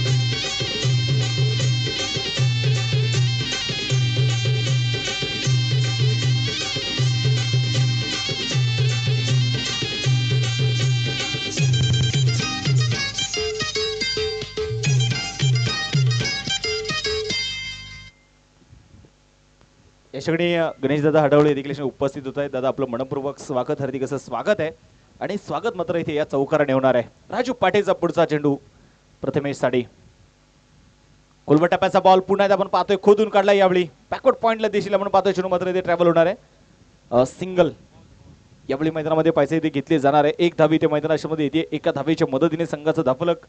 याच्याकडे गणेश दादा हडवळे देखील उपस्थित होत आहेत. दादा आपलं मनपूर्वक स्वागत, हार्दिक असं स्वागत आहे. आणि स्वागत मात्र इथे या चौकाराने होणार आहे. राजू पाटेचा पुढचा चेंडू प्रथमेश साडी. कोलवटाप्याचा बॉल पुन्हा आपण पाहतोय खोदून काढला. यावेळी बॅकवर्ड पॉइंटला दिशेला आपण पाहतोय चेंडू मात्र इथे ट्रॅव्हल होणार आहे. सिंगल यावेळी मैदानामध्ये पैसे इथे घेतले जाणार आहे. 1 धावी इथे मैदानामध्ये येते. एका धावेच्या मदतीने संघाचं धाफलक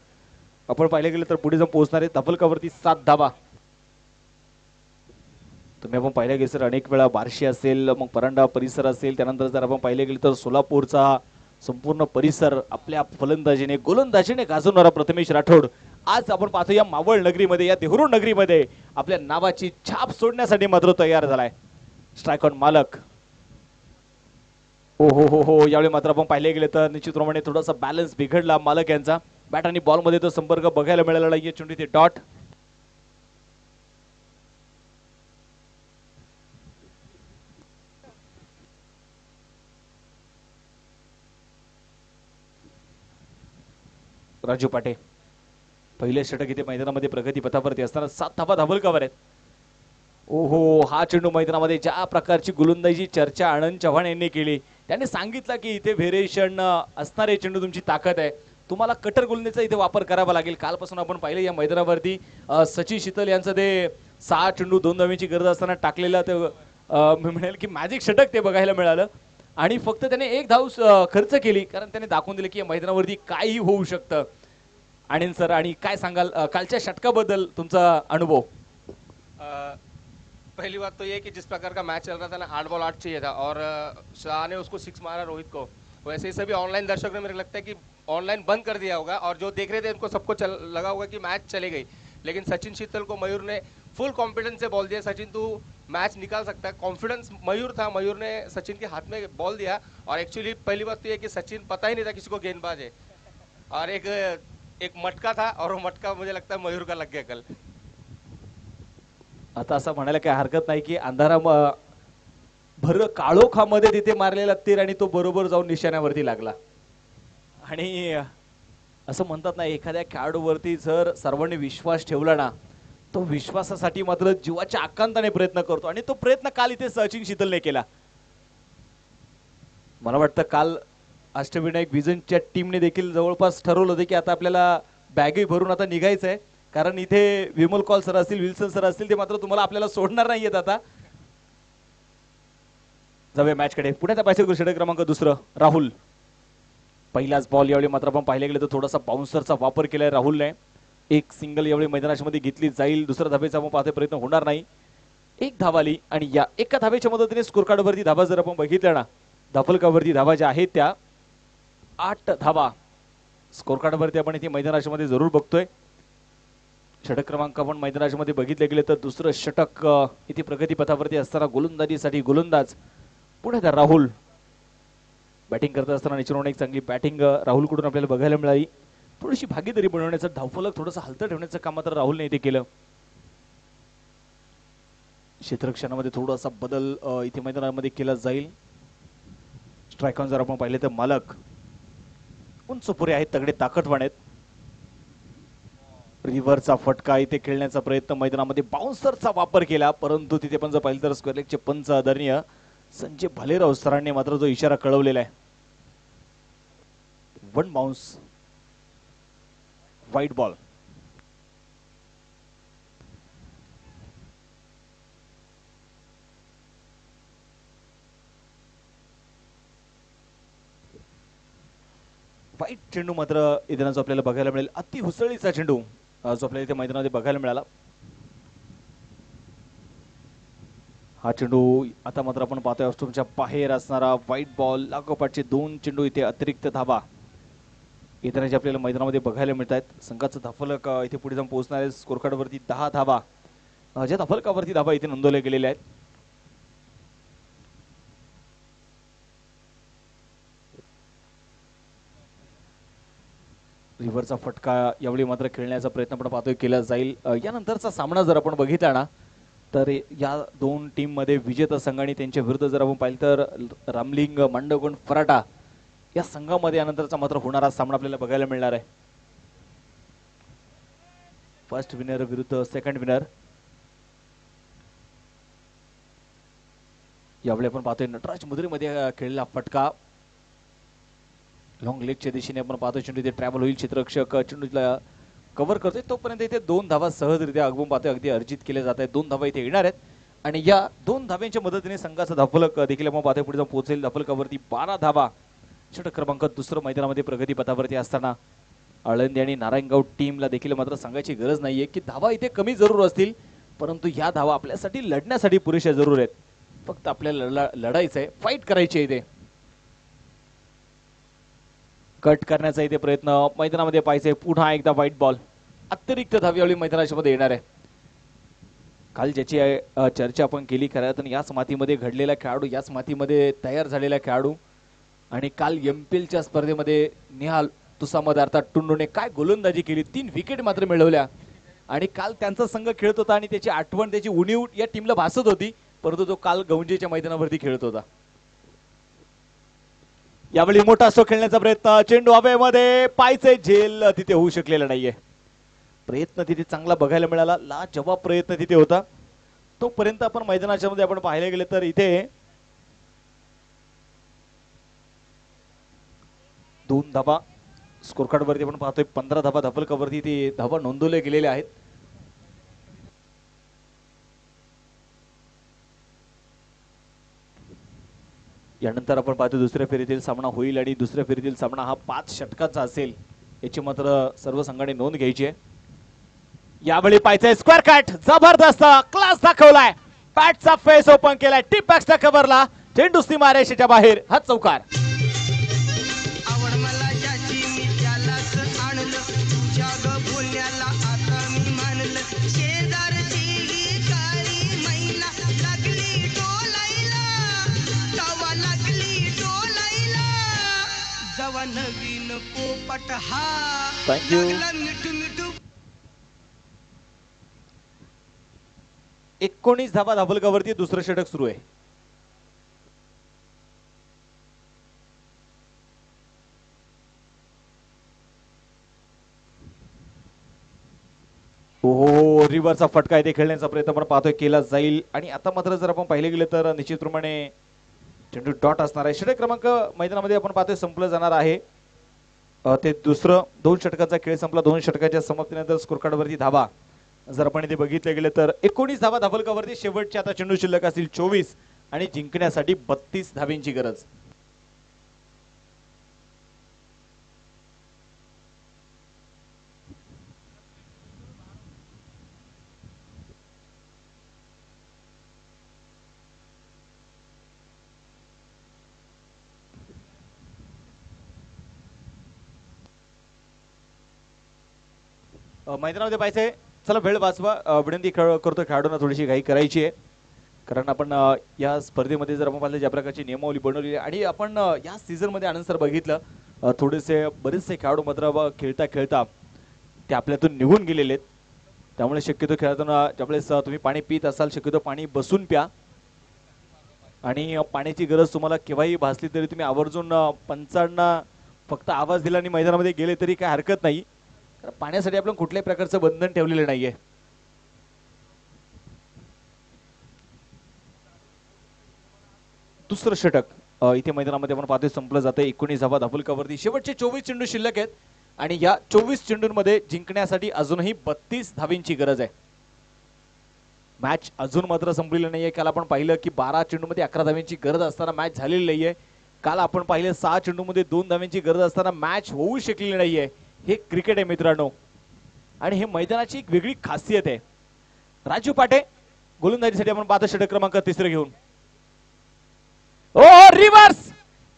आपण पाहिले गेले तर पुढे जाऊन पोहोचणार आहे. धाफलकावरती 7 धावा. तुम्ही आपण पाहिलं गेलं सर अनेक वेळा बार्शी असेल, मग परांडा परिसर असेल, त्यानंतर जर आपण पाहिले गेले तर सोलापूरचा संपूर्ण परिसर आपल्या फलंदाजीने गोलंदाजीने गाजवणारा प्रथमेश राठोड आज आपण पाहतो या मावळ नगरीमध्ये, या देहरू नगरीमध्ये आपल्या नावाची छाप सोडण्यासाठी मात्र तयार झालाय. स्ट्राइक ऑन मालक. हो यावेळी मात्र आपण पाहिले गेले तर निश्चितप्रमाणे थोडासा बॅलन्स बिघडला मालक यांचा. बॅट आणि बॉल मध्ये तो संपर्क बघायला मिळाला नाहीये. चेंडू ते डॉट. राजू पाटे पहिले षटक इथे मैदानामध्ये प्रगती पथावरती असताना 7 धावा धावलकावर आहेत. हा चेंडू मैदानामध्ये ज्या प्रकारची गोलंदाजी चर्चा आनंद चव्हाण यांनी केली, त्यांनी सांगितलं की इथे व्हेरिएशन असणारे चेंडू तुमची ताकद आहे, तुम्हाला कटर गोलंदाजीचा इथे वापर करावा लागेल. कालपासून आपण पाहिलं या मैदानावरती सचिन शीतल यांचं ते 6 चेंडू 2 धावेची गरज असताना टाकलेलं ते मी म्हणेल की मॅजिक षटक ते बघायला मिळालं. आणि फक्त त्याने 1 धाव खर्च केली, कारण त्याने दाखवून दिलं की या मैदानावरती काहीही होऊ शकतं. आणि सर आणि काय सांगाल कालच्या षटकाबद्दल तुमचा अनुभव? पहली बात तो ये कि जिस प्रकार का मैच चल रहा था ना, 8 बॉल 8 चाहिए था और शाह ने उसको 6 मारा रोहित को, वैसे ही सभी ऑनलाइन दर्शकों ने मेरे को लगता है कि ऑनलाइन बंद कर दिया होगा, और जो देख रहे थे उनको सबको लगा होगा कि मैच चले गई, लेकिन सचिन शीतल को मयूर ने फुल कॉन्फिडेंस से बॉल दिया, सचिन तू मैच निकाल सकता है। कॉन्फिडेंस मयूर था, मयूर ने सचिन के हाथ में बॉल दिया, और एक्चुअली पहली बात तो ये कि सचिन पता ही नहीं था किसी को गेंदबाज है, और एक मटका था, और वो मटका मुझे लगता है मयूर का लग गया कल। आता असं म्हणायला काही हरकत नाही की अंधारा भर काळोखामध्ये तिथे मारलेला तीर आणि तो बरोबर जाऊन निशाण्यावरती लागला। आणि असं म्हणतात ना, एखाद्या खेळाडूवरती जर सर्वांनी विश्वास ठेवला ना, तो विश्वासासाठी मात्र जीवाच्या आकांताने प्रयत्न करतो, आणि तो प्रयत्न काल इथे सचिन शीतलने केला। मला वाटतं काल अष्टविनायक विजनच्या टीमने देखील जवळपास ठरवलं होतं की आता आपल्याला बॅगही भरून आता निघायचं आहे, कारण इथे विमल कॉल सर असतील, विल्सन सर असतील, ते मात्र तुम्हाला आपल्याला सोडणार नाहीयेत। आता जाऊया मॅच कडे। पुण्याचा पायथ्याशी षटक क्रमांक 2 राहुल। पहिलाच बॉल यावेळी मात्र आपण पाहिले गेले तर थोडासा बाउन्सरचा वापर केलाय राहुलने। एक सिंगल यावेळी मैदानामध्ये घेतली जाईल, दुसरा धावेचा आपण पाहते प्रयत्न होणार नाही। एक धाव आली, आणि या एका धावेच्या मदतीने स्कोर कार्ड वरती धावा जर आपण बघितल्या ना, धाफलकावरती धावा ज्या आहेत त्या 8 धावा स्कोर कार्ड वरती आपण इथे मैदानामध्ये जरूर बघतोय। षटक क्रमांक आपण मैदानामध्ये बघितले गेले तर दुसरं षटक इथे प्रगती पथावरती असताना गोलंदाजीसाठी गोलंदाज पुढे राहुल बॅटिंग करत असताना निश्चितपणे एक चांगली बॅटिंग राहुल कडून आपल्याला बघायला मिळाली। थोडीशी भागीदारी बनवण्याचं, धावफलक थोडंसं हलतं ठेवण्याचं काम मात्र राहुलने इथे केलं। क्षेत्ररक्षणामध्ये थोडासा बदल इथे मैदानामध्ये केला जाईल। स्ट्राईक ऑन जर आपण पाहिले तर मालक उंच पुरे आहेत, तगडे ताकदवान आहेत। रिव्हरचा फटका इथे खेळण्याचा प्रयत्न, मैदानामध्ये बाउन्सरचा वापर केला, परंतु तिथे पण जर पाहिलं तर स्क्वेअर लेगचे पंच आदरणीय संजय भालेराव सरांनी मात्र जो इशारा कळवलेला आहे, 1 बाउन्स, व्हाईट बॉल। व्हाईट चेंडू मात्र इथे जो आपल्याला बघायला मिळेल, अति हुसळीचा चेंडू जो आपल्याला इथे मैदानामध्ये बघायला मिळाला। हा चेंडू आता मात्र आपण पाहतोय ऑस्ट्रोमच्या बाहेर असणारा व्हाईट बॉल, लागोपाठचे 2 चेंडू इथे अतिरिक्त धावा इथे जे आपल्याला मैदानामध्ये बघायला मिळत आहेत। संघाचं धाफलक इथे पुढे जाऊन पोहोचणार आहे स्कोर कार्ड वरती 10 धावा, ज्या धाफलकावरती धावा इथे नोंदवल्या गेलेल्या आहेत। रिव्हरचा फटका यावेळी मात्र खेळण्याचा प्रयत्न आपण पाहतोय केला जाईल। यानंतरचा सामना जर आपण बघितला ना, तर या 2 टीम मध्ये विजेता संघ आणि त्यांच्या विरुद्ध जर आपण पाहिलं तर रामलिंग मांडवगण फराटा या संघामध्ये यानंतरचा मात्र होणारा सामना आपल्याला बघायला मिळणार आहे। फर्स्ट विनर विरुद्ध सेकंड विनर। यावेळी आपण पाहतोय नटराज मुद्रेमध्ये खेळलेला फटका, लॉंग लेगच्या दिशेने आपण पाहतोय चेंडू इथे ट्रॅव्हल होईल, क्षेत्ररक्षक चेंडूला कव्हर करतोय, तोपर्यंत इथे 2 धावा सहजरित्या अगदी पाहतोय अगदी अर्जित केले जात आहेत। 2 धावा इथे येणार आहेत, आणि या 2 धाव्यांच्या मदतीने संघाचा धाफलक देखील आपण पाहतोय पुढे जाऊन पोहोचेल। धाफलकावरती 12 धावा। षटक क्रमांक 2 मैदानामध्ये प्रगती पथावरती असताना आळंदी आणि नारायणगाव टीमला देखील मात्र सांगायची गरज नाहीये की धावा इथे कमी जरूर असतील, परंतु ह्या धावा आपल्यासाठी लढण्यासाठी पुरेशा जरूर आहेत। फक्त आपल्याला लढायचंय, फाईट करायची आहे। इथे कट करण्याचा इथे प्रयत्न मैदानामध्ये पाहिजे। पुन्हा एकदा व्हाईट बॉल, अतिरिक्त धाव यावेळी मैदानामध्ये येणार आहे। काल ज्याची चर्चा आपण केली खरं तर याच मातीमध्ये घडलेला खेळाडू, याच मातीमध्ये तयार झालेला खेळाडू, आणि काल एमपीएलच्या स्पर्धेमध्ये निहाल तुसामद अर्थात टुंडूने काय गोलंदाजी केली, 3 विकेट मात्र मिळवल्या, आणि काल त्यांचा संघ खेळत होता आणि त्याची आठवण, त्याची उणीव या टीमला भासत होती, परंतु तो काल गौंजेच्या मैदानावरती खेळत होता। यावेळी मोठा स्ट्रोक खेळण्याचा प्रयत्न, चेंडू हवेमध्ये, पायचे झेल तिथे होऊ शकलेला नाहीये। प्रयत्न तिथे चांगला बघायला मिळाला, लाजवाब प्रयत्न तिथे होता। तोपर्यंत आपण मैदानाच्या मध्ये आपण पाहिले गेले तर इथे 2 धावा स्कोर कार्ड वरती आपण पाहतोय, 15 धावा धाफलकावरती ते धावा नोंदवले गेलेले आहेत। यानंतर आपण पाहतो दुसऱ्या फेरीतील सामना होईल, आणि दुसऱ्या फेरीतील सामना हा 5 षटकाचा असेल, याची मात्र सर्व संघाने नोंद घ्यायची आहे। यावेळी पाहायचंय स्क्वेअर कट, जबरदस्त क्लास दाखवलाय, बॅटचा फेस ओपन केलाय, टिप बॅक्सच्या कव्हरला, चेंडू सीमारेषेच्या बाहेर, हा चौकार। पट हा थँक्यू. लागला मिठू मिठू 19 धाबा धाबलकावरती दुसरं षटक सुरू आहे. हो रिव्हरचा फटका इथे खेळण्याचा प्रयत्न आपण पाहतोय केला जाईल. आणि आता मात्र जर आपण पाहिले गेले तर निश्चितप्रमाणे चेंडू डॉट असणार आहे. षटक क्रमांक मैदानामध्ये आपण पाहतोय संपलं जाणार आहे. ते दुसरं 2 षटकांचा खेळ संपला. 2 षटकाच्या समाप्तीनंतर स्कोर कार्ड वरती धाबा जर आपण इथे बघितले गेले तर 19 धाबा धाबलकावरती. शेवटचे आता चेंडू शिल्लक असतील 24 आणि जिंकण्यासाठी 32 धाब्यांची गरज. मैदानामध्ये पाहिजे चला वेळ वाचवा. विनंती करतो खेळाडूंना थोडीशी घाई करायची आहे कारण आपण या स्पर्धेमध्ये जर आपण पाहिलं ज्या प्रकारची नियमावली बनवलेली आहे आणि आपण या सीझन मध्ये आनंद सर बघितलं थोडेसे बरेचसे खेळाडू मात्र खेळता खेळता ते आपल्यातून निघून गेलेले आहेत. त्यामुळे शक्यतो खेळताना ज्यावेळेस तुम्ही पाणी पित असाल शक्यतो पाणी बसून प्या आणि पाण्याची गरज तुम्हाला केव्हाही भासली तरी तुम्ही आवर्जून पंचांना फक्त आवाज दिला आणि मैदानामध्ये गेले तरी काय हरकत नाही. पाण्यासाठी आपण कुठल्याही प्रकारचं बंधन ठेवलेलं नाहीये. दुसरं षटक इथे मैदानामध्ये आपण पाहतोय संपलं जातंय. 19 धाबा धाबलकावरती. शेवटचे 24 चेंडू शिल्लक आहेत आणि या 24 चेंडूंमध्ये जिंकण्यासाठी अजूनही 32 धावींची गरज आहे. मॅच अजून मात्र संपलेली नाहीये. काल आपण पाहिलं की 12 चेंडूमध्ये 11 धावींची गरज असताना मॅच झालेली नाहीये. काल आपण पाहिलं 6 चेंडूमध्ये 2 धावींची गरज असताना मॅच होऊ शकलेली नाहीये. हे क्रिकेट आहे मित्रांनो आणि हे मैदानाची एक वेगळी खासियत आहे. राजू पाटे गोलंदाजीसाठी आपण पाहतो षटक क्रमांक 3 घेऊन. ओ रिवर्स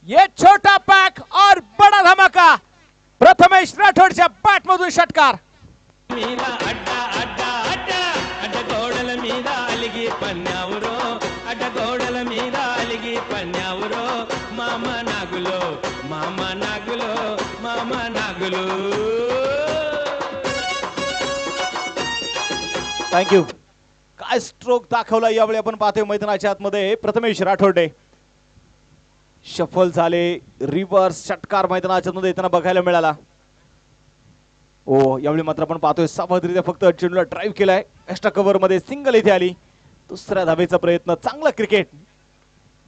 ये छोटा पॅक और बड़ा धमाका. प्रथमेश राठोडच्या बॅट मधून षटकार. మీద అడ్డ అడ్డ అడ్డ అడ్డ గోడల మీద అలిగి పన్నావురో అడ్డ గోడల మీద అలిగి పన్నావురో మామ నాగులో మామ నాగులో మామ నాగులో. थँक्यू. काय स्ट्रोक दाखवला यावेळी आपण पाहतोय मैदानाच्या आतमध्ये प्रथमेश राठोडे. शफल झाले रिव्हर्स षटकार मैदानाच्या आतमध्ये येताना बघायला मिळाला. ओ यावेळी मात्र आपण पाहतोय सावधरित्या फक्त चेंडूला ड्राईव्ह केलाय. एक्स्ट्रा कव्हर मध्ये सिंगल इथे आली. दुसऱ्या धावेचा प्रयत्न. चांगला क्रिकेट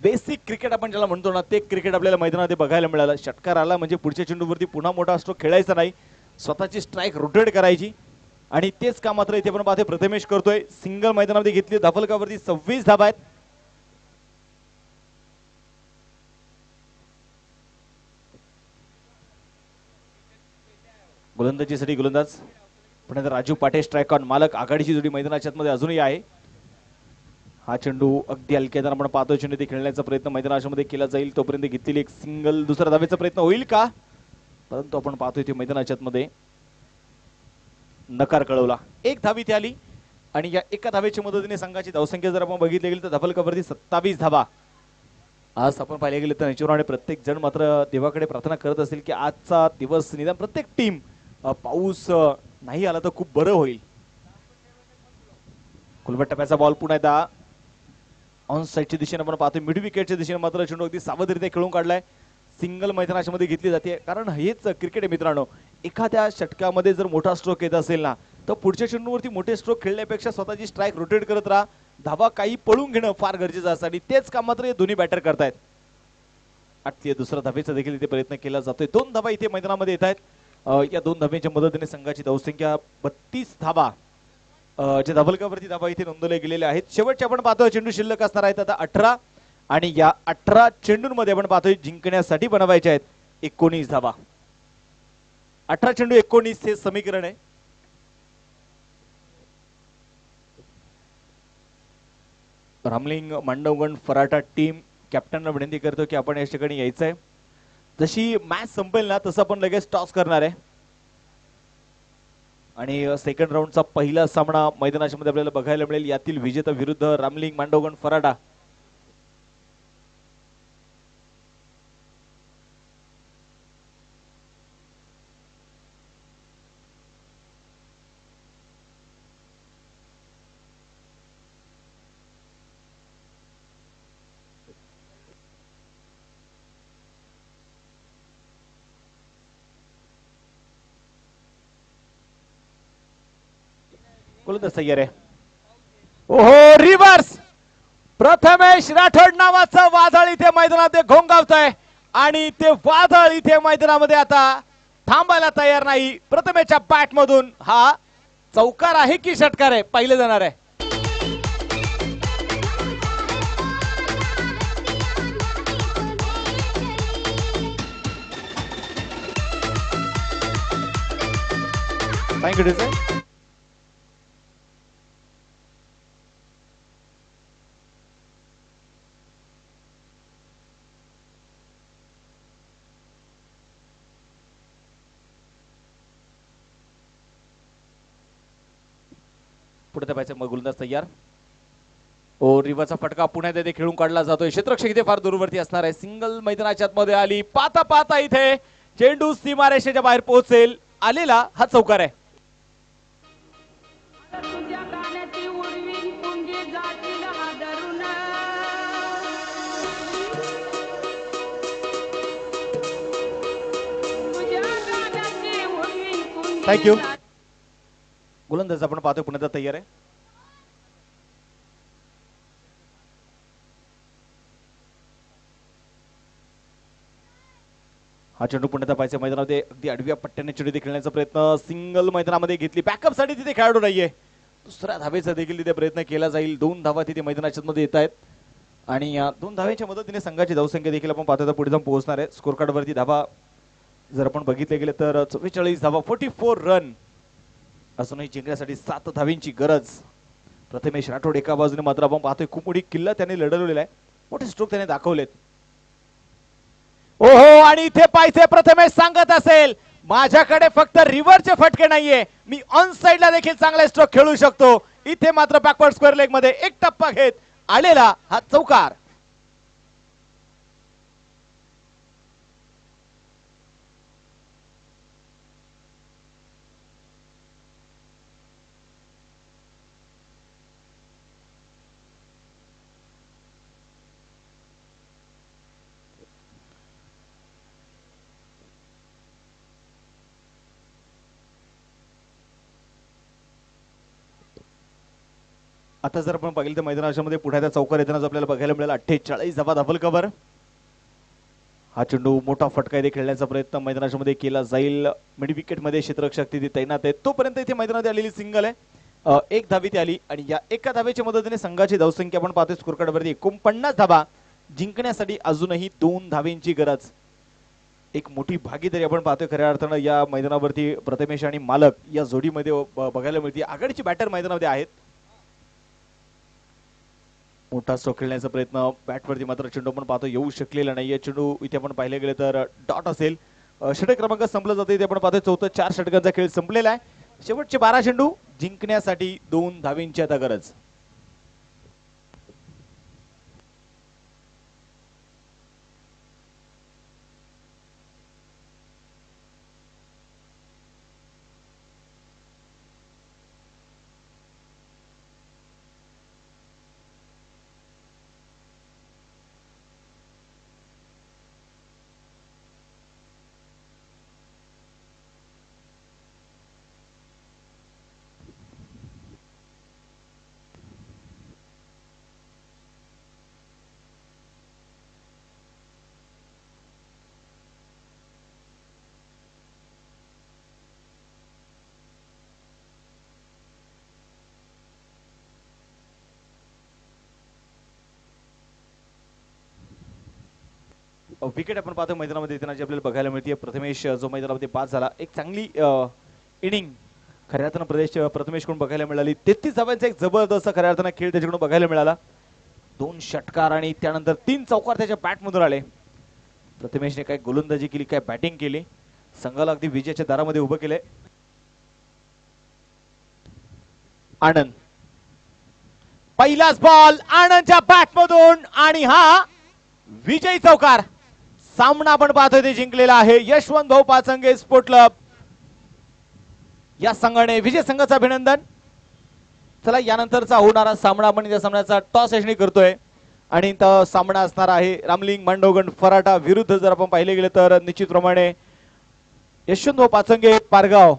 बेसिक क्रिकेट आपण ज्याला म्हणतो ना ते क्रिकेट आपल्याला मैदानामध्ये बघायला मिळालं. षटकार आला म्हणजे पुढच्या चेंडूवरती पुन्हा मोठा स्ट्रोक खेळायचा नाही. स्वतःची स्ट्राईक रोटेट करायची आणि तेच काम मात्र इथे आपण पाहतोय प्रथमेश करतोय. सिंगल मैदानामध्ये घेतली. धाबलकावरती 26 धाबा आहेत. गोलंदाजीसाठी गोलंदाज पुन्हा राजू पाटे स्ट्राईक ऑन. मालक आघाडीची जोडी मैदानाच्या आतमध्ये अजूनही आहे. हा चेंडू अगदी हलक्यात आपण पाहतो. चेंडू ते खेळण्याचा प्रयत्न मैदानामध्ये केला जाईल. तोपर्यंत घेतलेली एक सिंगल. दुसऱ्या धावेचा प्रयत्न होईल का परंतु आपण पाहतोय ते मैदानाच्या आतमध्ये नकार कळवला. एक धावी ती आली आणि या एका धावेच्या मदतीने संघाची धावसंख्या जर आपण बघितली गेली तर धाबलकावरती 27 धावा. आज आपण पाहिले गेले तर निश्चितपणे प्रत्येक जण मात्र देवाकडे प्रार्थना करत असेल की आजचा दिवस निदान प्रत्येक टीम पाऊस नाही आला तर खूप बरं होईल. कुलबट टप्प्याचा बॉल पुन्हा एकदा ऑन साईडच्या दिशेने आपण पाहतोय. मिड विकेटच्या दिशेने मात्र चेंडू अगदी सावधरित्या खेळून काढलाय. सिंगल मैदानाच्या मध्ये घेतली जाते कारण हेच क्रिकेट आहे मित्रांनो. एखाद्या षटकामध्ये जर मोठा स्ट्रोक येत असेल ना तर पुढच्या चेंडूवरती मोठे स्ट्रोक खेळण्यापेक्षा स्वतःची स्ट्राईक रोटेट करत राहा. धाबा काही पळून घेणं फार गरजेचं असतं आणि तेच काम मात्र हे दोन्ही बॅटर करतायत. आठवी दुसरा धावेचा देखील इथे प्रयत्न केला जातोय. 2 धावा इथे मैदानामध्ये येत आहेत. या 2 धाब्यांच्या मदतीने संघाची धावसंख्या 32 धावा जे धाबलकावरती धावा इथे नोंदवल्या गेलेल्या आहेत. शेवटचे आपण पाहतोय चेंडू शिल्लक असणार आहेत आता 18 आणि या 18 चेंडूंमध्ये आपण पाहतोय जिंकण्यासाठी बनवायचे आहेत 19 धावा. 18 चेंडू 19 हे समीकरण आहे. रामलिंग मांडवगण फराटा टीम कॅप्टनला विनंती करतो की आपण या ठिकाणी यायचं आहे. जशी मॅच संपेल ना तसं आपण लगेच टॉस करणार आहे आणि सेकंड राऊंडचा पहिला सामना मैदानाच्या मध्ये आपल्याला बघायला मिळेल. यातील विजेता विरुद्ध रामलिंग मांडवगण फराटा. गोलंदाज तयार आहे. ओहो रिव्हर्स. प्रथमेश राठोड नावाचं वादळ इथे मैदानात घोंगावतंय आणि ते वादळ इथे मैदानामध्ये आता थांबायला तयार नाही. प्रथमेशच्या बॅट मधून हा चौकार आहे की षटकार आहे पाहिलं जाणार आहे. Thank you design. पुढे त्या मग गोलंदाज तयार. ओ रिव्हरचा फटका पुण्यात येथे खेळून काढला जातोय. क्षेत्ररक्षक इथे फार दूरवरती असणार आहे. सिंगल मैदानाच्या आतमध्ये आली. पाता पाता इथे चेंडू सीमारेषेच्या बाहेर पोहोचेल आलेला हा चौकार आहे. तुझ्या गाण्याची उडवीन पुंगी जातील हादरून. तुझ्या गाण्याची उडवीन पुंगी थँक्यू. गोलंदाज आपण पाहतोय पुण्यात तयार आहे. हा चेंडू पुण्यात पाहिजे मैदानामध्ये अगदी आडव्या पट्ट्याने चेंडू खेळण्याचा प्रयत्न सिंगल मैदानामध्ये घेतली. बॅकअप साठी तिथे खेळाडू नाहीये. दुसऱ्या धावेचा देखील तिथे प्रयत्न केला जाईल. 2 धावा तिथे मैदानाच्या मध्ये येत आहेत आणि या 2 धाव्यांच्या मदतीने संघाची धावसंख्या देखील आपण पाहतोय पुढे जाऊन पोहोचणार आहे. स्कोर कार्ड वरती धावा जर आपण बघितले गेले तर 44 धावा 44 रन. अजूनही जिंकण्यासाठी 7 धाव्यांची गरज. प्रथमेश राठोड एका बाजूने मात्र आपण पाहतोय खूप मोठी किल्ला त्याने लढवलेला आहे. मोठे स्ट्रोक त्याने दाखवलेत. ओहो आणि इथे पाहिजे प्रथमेश सांगत असेल माझ्याकडे फक्त रिव्हरचे फटके नाहीये, मी ऑन साइडला देखील चांगला स्ट्रोक खेळू शकतो. इथे मात्र बॅकवर्ड स्क्वेअर लेग मध्ये एक टप्पा घेत आलेला हा चौकार. आता जर आपण बघितलं तर मैदानामध्ये पुढे त्या चौकार येताना आपल्याला बघायला मिळाला 48 धावा डबल कव्हर. हा चेंडू मोठा फटका इथे खेळण्याचा प्रयत्न मैदानामध्ये केला जाईल. मिड विकेट मध्ये क्षेत्ररक्षक तिथे तैनात आहे. तोपर्यंत इथे मैदानात आलेली सिंगल आहे. 1 धावी ती आली आणि या एका धावेच्या मदतीने संघाची धावसंख्या आपण पाहतोय स्कोर कार्ड वरती 49 धावा. जिंकण्यासाठी अजूनही 2 धावेंची गरज. एक मोठी भागीदारी आपण पाहतोय खऱ्या अर्थानं या मैदानावरती प्रथमेश आणि मालक या जोडीमध्ये बघायला मिळते. आघाडीची बॅटर मैदानामध्ये आहेत. मोठा स्ट्रोक खेळण्याचा प्रयत्न बॅटवरती मात्र चेंडू आपण पाहतो येऊ शकलेला नाहीये. चेंडू इथे आपण पाहिले गेले तर डॉट असेल. षटक क्रमांक संपला जाते इथे आपण पाहतोय 4 षटकांचा खेळ संपलेला आहे. शेवटचे 12 चेंडू जिंकण्यासाठी 2 धावेंची आता गरज. विकेट आपण पाहतो मैदानामध्ये येताना जी आपल्याला बघायला मिळते. प्रथमेश जो मैदानामध्ये बाद झाला. एक चांगली इनिंग खऱ्या अर्थानं प्रथमेशकडून बघायला मिळाली. 33 धावांचा एक जबरदस्त खऱ्या अर्थानं खेळ त्याच्याकडून बघायला मिळाला. 2 षटकार आणि त्यानंतर 3 चौकार त्याच्या बॅटमधून आले. प्रथमेशने काय गोलंदाजी केली काय बॅटिंग केली. संघाला अगदी विजयाच्या दारामध्ये उभं केलंय. आनंद पहिलाच बॉल आनंदच्या बॅटमधून आणि हा विजयी चौकार. सामना आपण पाहतोय ते जिंकलेला आहे यशवंत भाऊ पाचंगे स्पोर्ट क्लब या संघाने. विजय संघाचं अभिनंदन. चला यानंतरचा होणारा सामना आपण त्या सामन्याचा टॉस यशनी करतोय आणि तो सामना असणार आहे रामलिंग मांडवगण फराटा विरुद्ध. जर आपण पाहिले गेले तर निश्चितप्रमाणे यशवंत भाऊ पाचंगे पारगाव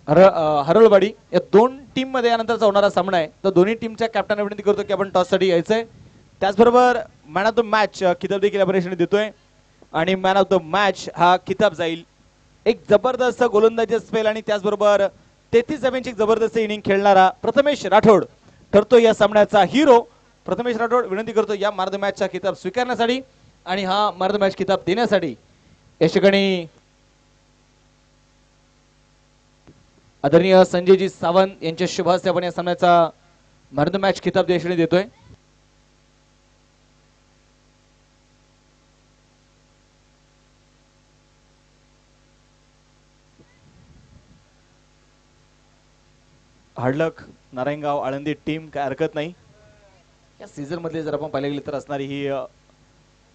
हरळवाडी या दोन टीम मध्ये यानंतरचा होणारा सामना आहे. तर दोन्ही टीमच्या कॅप्टनला विनंती करतो की आपण टॉस साठी यायचंय. त्याचबरोबर मॅन ऑफ द मॅच किताब देखील आपण या देतोय आणि मॅन ऑफ द मॅच हा किताब जाईल. एक जबरदस्त गोलंदाजी स्पेल आणि त्याचबरोबर 33 धावांची जबरदस्त इनिंग खेळणारा प्रथमेश राठोड ठरतो या सामन्याचा हिरो. प्रथमेश राठोड विनंती करतो या मॅन ऑफ द मॅचचा किताब स्वीकारण्यासाठी आणि हा मॅन ऑफ द मॅच किताब देण्यासाठी. या ठिकाणी आदरणीय संजयजी सावंत यांच्या शुभ हस्ते आपण या सामन्याचा मॅन ऑफ द मॅच किताब देशाने देतोय. हार्डलक नारायणगाव आळंदी टीम काय हरकत नाही. या सीझन मध्ये जर आपण पाहिलं गेलं तर असणारी ही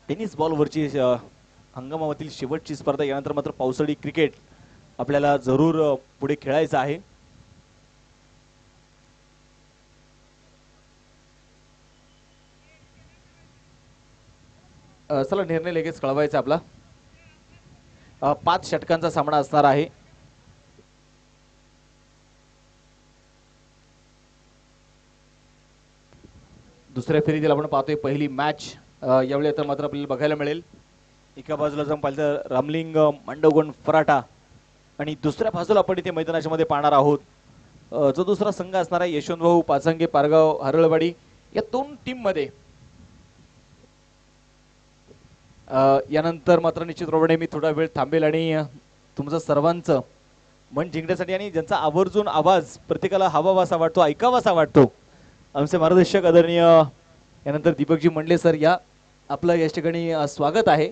टेनिस बॉलवरची हंगामातील शेवटची स्पर्धा. यानंतर मात्र पावसाळी क्रिकेट आपल्याला जरूर पुढे खेळायचं आहे. चला निर्णय लगेच कळवायचा आपला. 5 षटकांचा सामना असणार आहे. दुसऱ्या फेरीतील आपण पाहतोय पहिली मॅच यावेळी तर मात्र आपल्याला बघायला मिळेल. एका बाजूला जाऊन पाहिलं तर रामलिंग मांडवगण फराटा आणि दुसऱ्या बाजूला आपण इथे मैदानाच्या मध्ये पाहणार आहोत जो दुसरा संघ असणार आहे यशवंत भाऊ पाचंगे पारगाव हरळवाडी. या दोन टीम मध्ये यानंतर मात्र निश्चितप्रमाणे मी थोडा वेळ थांबेल आणि तुमचं सर्वांचं मन जिंकण्यासाठी आणि ज्यांचा आवर्जून आवाज प्रत्येकाला हवावासा वाटतो ऐकावासा वाटतो आमचे मार्गदर्शक आदरणीय यानंतर दीपकजी मंडले सर या आपलं या ठिकाणी स्वागत आहे.